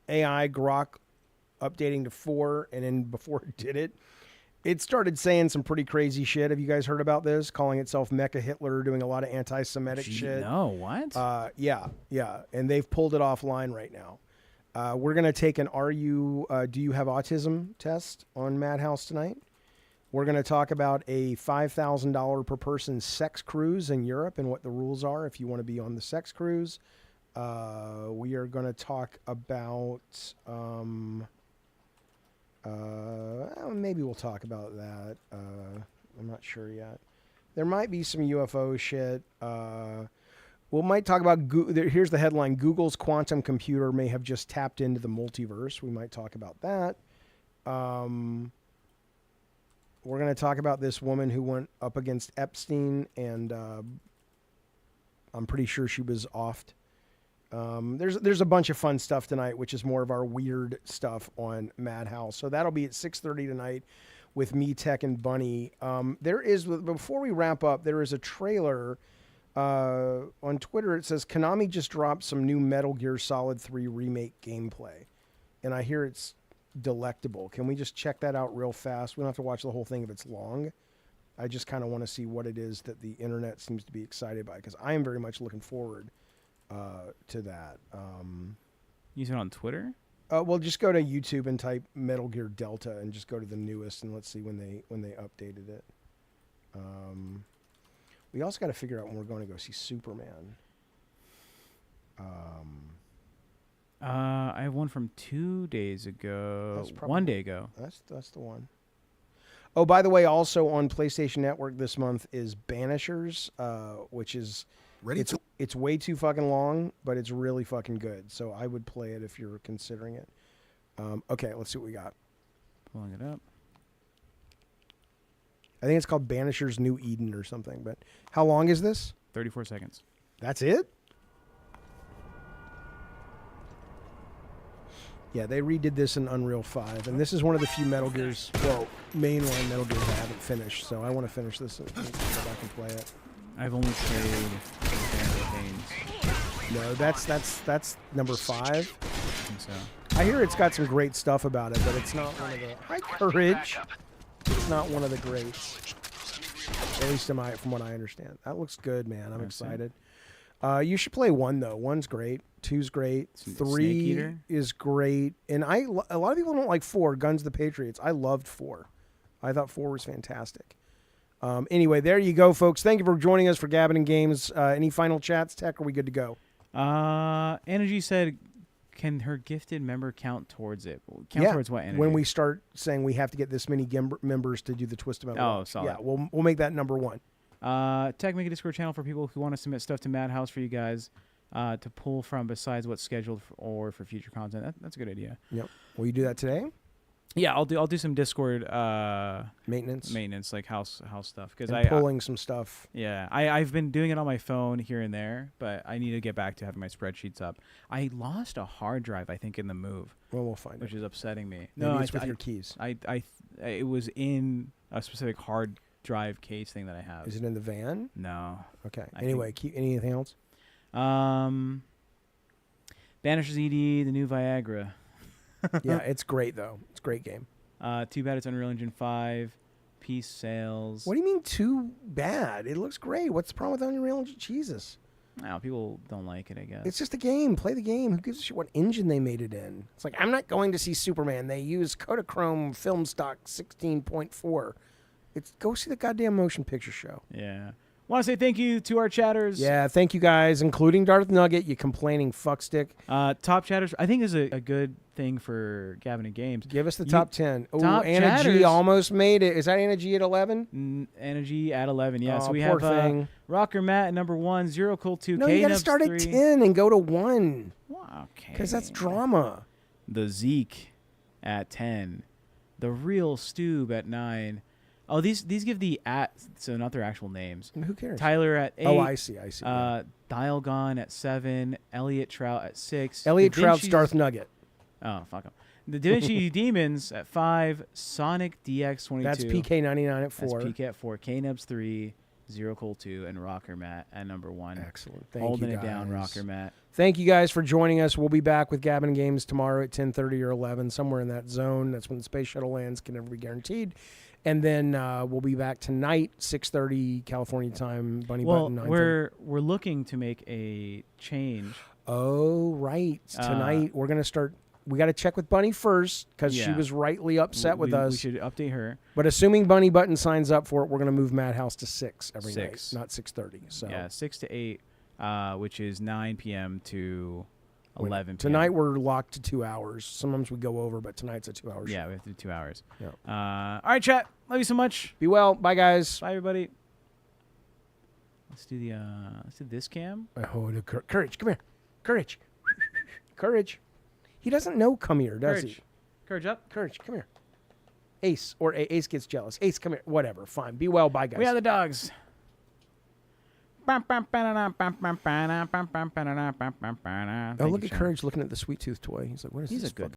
AI Grok updating to 4, and then before it did it, it started saying some pretty crazy shit. Have you guys heard about this? Calling itself Mecha Hitler, doing a lot of anti-Semitic shit. No, what? Yeah, and they've pulled it offline right now. We're going to take an do you have autism test on Madhouse tonight. We're going to talk about a $5,000 per person sex cruise in Europe and what the rules are if you want to be on the sex cruise. We are going to talk about, maybe we'll talk about that. I'm not sure yet. There might be some UFO shit. We might talk about, here's the headline, Google's quantum computer may have just tapped into the multiverse. We might talk about that. We're going to talk about this woman who went up against Epstein, and I'm pretty sure she was offed. There's a bunch of fun stuff tonight, which is more of our weird stuff on Madhouse. So that'll be at 6:30 tonight with me, Tech, and Bunny. Before we wrap up, there is a trailer on Twitter. It says Konami just dropped some new Metal Gear Solid 3 remake gameplay, and I hear it's delectable. Can we just check that out real fast? We don't have to watch the whole thing if it's long. I just kind of want to see what it is that the internet seems to be excited by, because I am very much looking forward to that. You said on Twitter? Well, just go to YouTube and type Metal Gear Delta and just go to the newest, and let's see when they updated it. We also got to figure out when we're going to go see Superman. I have one from 2 days ago. That's probably- 1 day ago. That's the one. Oh, by the way, also on PlayStation Network this month is Banishers, which is it's way too fucking long, but it's really fucking good. So I would play it if you're considering it. Okay, let's see what we got. Pulling it up. I think it's called Banishers New Eden or something. But how long is this? 34 seconds. That's it? Yeah, they redid this in Unreal 5, and this is one of the few Metal Gears, mainline Metal Gears I haven't finished, so I want to finish this and go back and play it. I've only played Pains. No, that's number 5. I think so. I hear it's got some great stuff about it, but it's not one of the... High Courage! It's not one of the greats. At least from what I understand. That looks good, man. I'm excited. You should play 1, though. 1's great. 2's great. 3 is great. And a lot of people don't like 4, Guns of the Patriots. I loved 4. I thought 4 was fantastic. Anyway, there you go, folks. Thank you for joining us for Gavin and Games. Any final chats, Tech? Are we good to go? Energy said, can her gifted member count towards it? Towards what, Energy? When we start saying we have to get this many members to do the Twist Metal. Oh, solid. Yeah, we'll make that number 1. Tech, make a Discord channel for people who want to submit stuff to Madhouse for you guys to pull from besides what's scheduled or for future content. That's a good idea. Yep. Will you do that today? Yeah, I'll do some Discord Maintenance. like house stuff, because And pulling some stuff. Yeah, I've been doing it on my phone here and there, but I need to get back to having my spreadsheets up. I lost a hard drive, I think, in the move, Well, we'll find which it. is upsetting me. Maybe it's with your keys. It was in a specific hard drive case thing that I have. Is it in the van? No. Okay. I Anyway, anything else? Banisher's ED, the new Viagra. Yeah, it's great though. It's a great game. Too bad it's Unreal Engine 5. Peace sales. What do you mean too bad? It looks great. What's the problem with Unreal Engine? Jesus. No, people don't like it, I guess. It's just a game. Play the game. Who gives a shit what engine they made it in? It's like, I'm not going to see Superman. They use Kodachrome film stock 16.4. Go see the goddamn motion picture show. Yeah. Want to say thank you to our chatters. Yeah, thank you guys, including Darth Nugget, you complaining fuckstick. Top chatters, I think, is a good thing for Gavin and Games. Give us the top 10. Oh, top Anna G chatters. almost made it. Is that Anna G at 11? Energy at 11, yeah. Oh, So we poor have thing. Rocker Matt at number 1, Zero Cool 2, No, you got to K-Nubs start at 3. 10 and go to 1. Okay. Because that's drama. The Zeke at 10. The Real Stoob at 9. Oh, these give the so not their actual names. Who cares? Tyler at 8. Oh, I see. Yeah. Dialgon at 7. Elliot Trout at 6. Elliot Da Trout's Vinci's- Darth Nugget. Oh, fuck him. The Da Vinci Demons at 5. Sonic DX22. That's PK99 at 4. That's PK at 4. K-Nubs 3. Zero Cool 2. And Rocker Matt at number 1. Excellent. Thank Holding you it down, guys. Rocker Matt. Thank you guys for joining us. We'll be back with Gavin and Games tomorrow at 10:30 or 11, somewhere in that zone. That's when the space shuttle lands, can never be guaranteed. And then we'll be back tonight, 6:30 California time. Bunny Button. 9:30. we're looking to make a change. Oh, right. Tonight we're gonna start. We got to check with Bunny first because she Yeah. was rightly upset with us. We should update her. But assuming Bunny Button signs up for it, we're gonna move Madhouse to 6 every 6. night, not 6:30. So Yeah, 6 to 8, which is 9 p.m. to 11 p.m. tonight we're locked to 2 hours. Sometimes we go over, but tonight's a 2 hour show. Yeah, we have to do 2 hours. Yeah. All right, chat. Love you so much. Be well. Bye, guys. Bye, everybody. Let's do this cam. Oh, courage. Come here. Courage. Courage. He doesn't know come here, does Courage. he? Courage up. Courage, come here. Ace, or Ace gets jealous. Ace, come here. Whatever, fine. Be well. Bye, guys. We are the dogs. Oh, look at Courage looking at the Sweet Tooth toy. He's like, what is this? He's a good